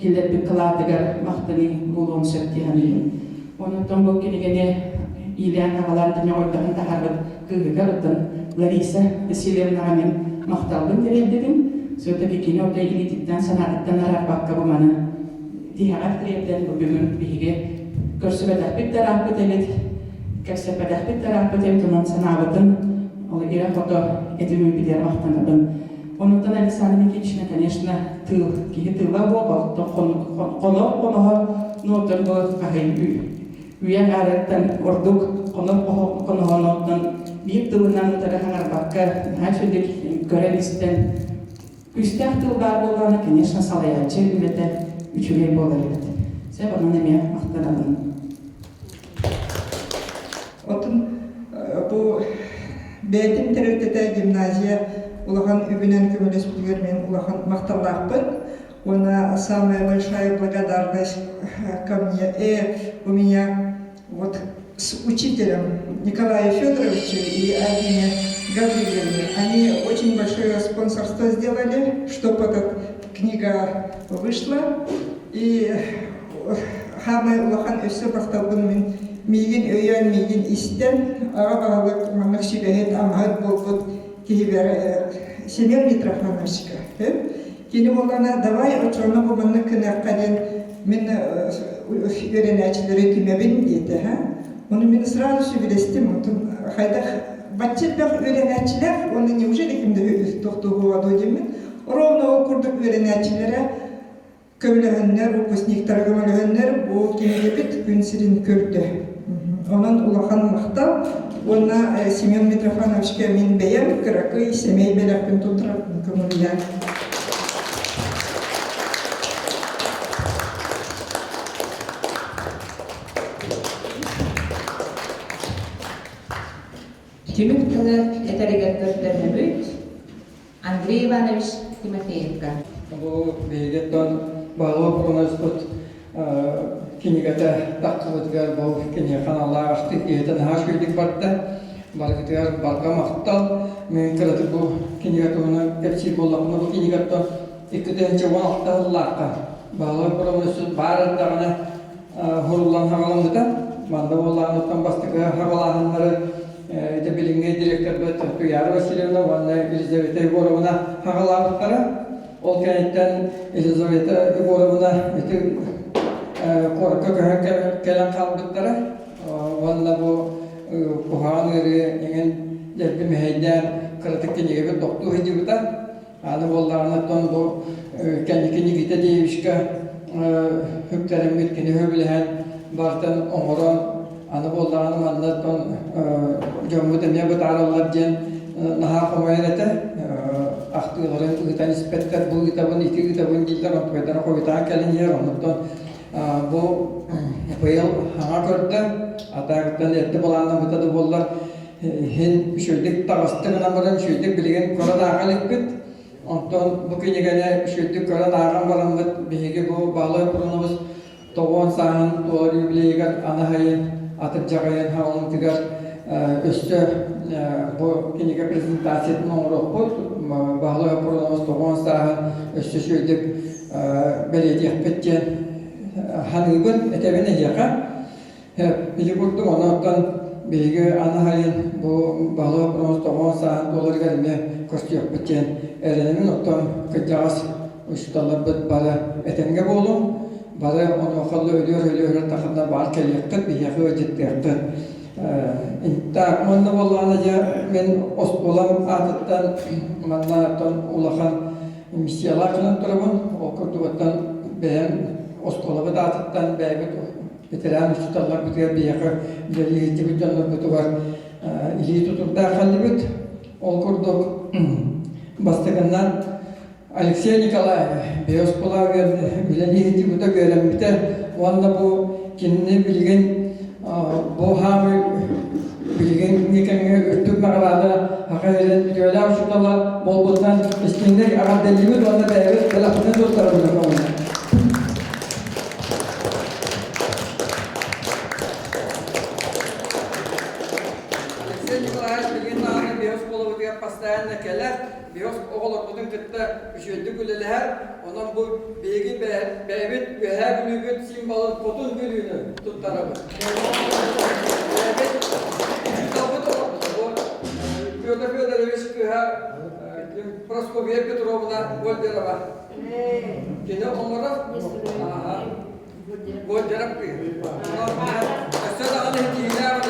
killer bir kılardıgar mahtani uluğun sertihanıyım. Onun bu kine gene iyileyen havalarında ne oldağın da harbı kıgıgar otan Larisa esilerin ağamin mahtalgın dirededim. Söyle ki orada ilgiliden sanattan arar bakka bu mana diğer tripten bu bugün bihige körsübedah bir tarafı delet körsübedah bir tarafı delet onun sanatın o ira foto edimi bir diğer mahtanadın onun da Alexander'ın içine конечно tığ ki tığla bu konu notan bu kahil üye garetten orduk konu notan bir tığından tarafına bakka her şeyde görevisten Üstah tılbar bolanı, конечно, salayacı ülede üçüge bolar ülede. Sen bana nemeye mahtanalım.
Otun bu beytin terötete gimnaziya ulağan übünen kömülesi bilgörmen ulağan mahtalaqpın. Она самая большая благодарность ко мне. У меня вот с учителем Николаем Федоровичем и Алине Гавриловне. Они очень большое спонсорство сделали, чтобы эта книга вышла. И хамы улахан өсі бақталбын мейгін өйен, мейгін истен, аға бағалық маңық сөйлеген амғад болғыд кейбір Семен Митрофановичка. Кені болғана, давай отроны бұмынны күнәққаден мен үйренәчілері кемебін дейді. Оны мен сразу сөйлестім. Қайдақ бәтчелбәқ үйренәчілер, оны неужели кімді тоқтуға дойдемен? Ровно оқырдық үйренәчілері көмілігінлер, выпускниктар көмілігінлер бұл кемебет күнсірін көрді. Onun улахан мақтал, оны Семен Митрофановичке мен бәйім күрәкі семей бәләкпен тұлтыратын көмілия.
Тимур тылы әтәрігәттөрдерні бүт Андрей Иванович Тимофеевка.
Бұл бейгеттен бағылы проноспыт кинигата таққылытығар бұл кине қаналар ақты етін хаш көйдік бартты. Барғытығар барға мақтал. Мен кірді бұл кинигата оны кәпсей болақыны бұл кинигаттан 2-16 лаққа. Бағылы проноспыт барындағына ғұрылан хағалымды да. Манда болағын оттан бастығы хағалағынлары это билинге директор бөтті Туяр Васильевна, ванна Елизавета Егоровна хағалағыттары. Ол кәнеттен Елизавета Егоровна korku kelen kalbıtları, valla bu kuhan eri, ingen derdi meheyden kritik gibi doktor gibi de, anı bollarına ton bu kendi gite deymişke hüklerin bitkini hübülehen bartan omuran anı bollarına valla ton gömü demeye bu taraflar diyen naha komayelete aktığların ıtan ispetler bu kitabın iti kitabın gilden otbeden koyutan kelin yer ondan bu bıyıl hana gördü, atağıttan etti bulandan bıtadı bollar hen şöydük tağıstığına barın şöydük bilgen kora dağal ekbit ondan bu kinegene şöydük kora dağan barın bit bihigi bu bağlı kurunumuz toğun sağın doğru yübleyigar ana hayın atıp jağayın havalın tigar üstü bu kinege prezentasiyetini oğruq bud bağlı kurunumuz toğun sağın üstü şöydük belediye bitken hanıbın etebine yakın. Bizi kurdum ondan bilgi ana halin bu bağlı pronus toğun sağın dolar gelme koştu yok biten erenemin ondan kıcağız uçtalar bit bana etenge bolum. Bana onu okulda ölüyor takımda var ki yakıt bir yakı öcet yakıt. İnta manda bollağına ya men osbolam adıttan mannadan ulağan misiyalar kılın durabın. O kurduğundan beğen Oskolağı da atıttan bäybet bitiren uçtallar bitiren bir yakı ileri hitibit canlar bitu var. İli tuturda kallibit. Ol kurduk bastıgından Alexey Nikolayev Beyoskolağı ileri hitibita gören biter. Valla bu kendini bilgen bu hamı bilgen nikenge öttük mağarada hakayren öyle uçtallar bol boldan iskender ağa delibit valla bäybet telafını tuttarabilir onunla. Постоянно келер, биос оğollarımızın kıtta üşüldü gülüler, onun bu bilgi beybit ühe gülübüt simbolun potun gülüğünü tuttarabı. Beybit kitabı da bu Fyodor Fyodorovich ühe Proskovya Petrovna Golderova. Yine onlara Golderov kıyır. Aslında anı hediyeler var.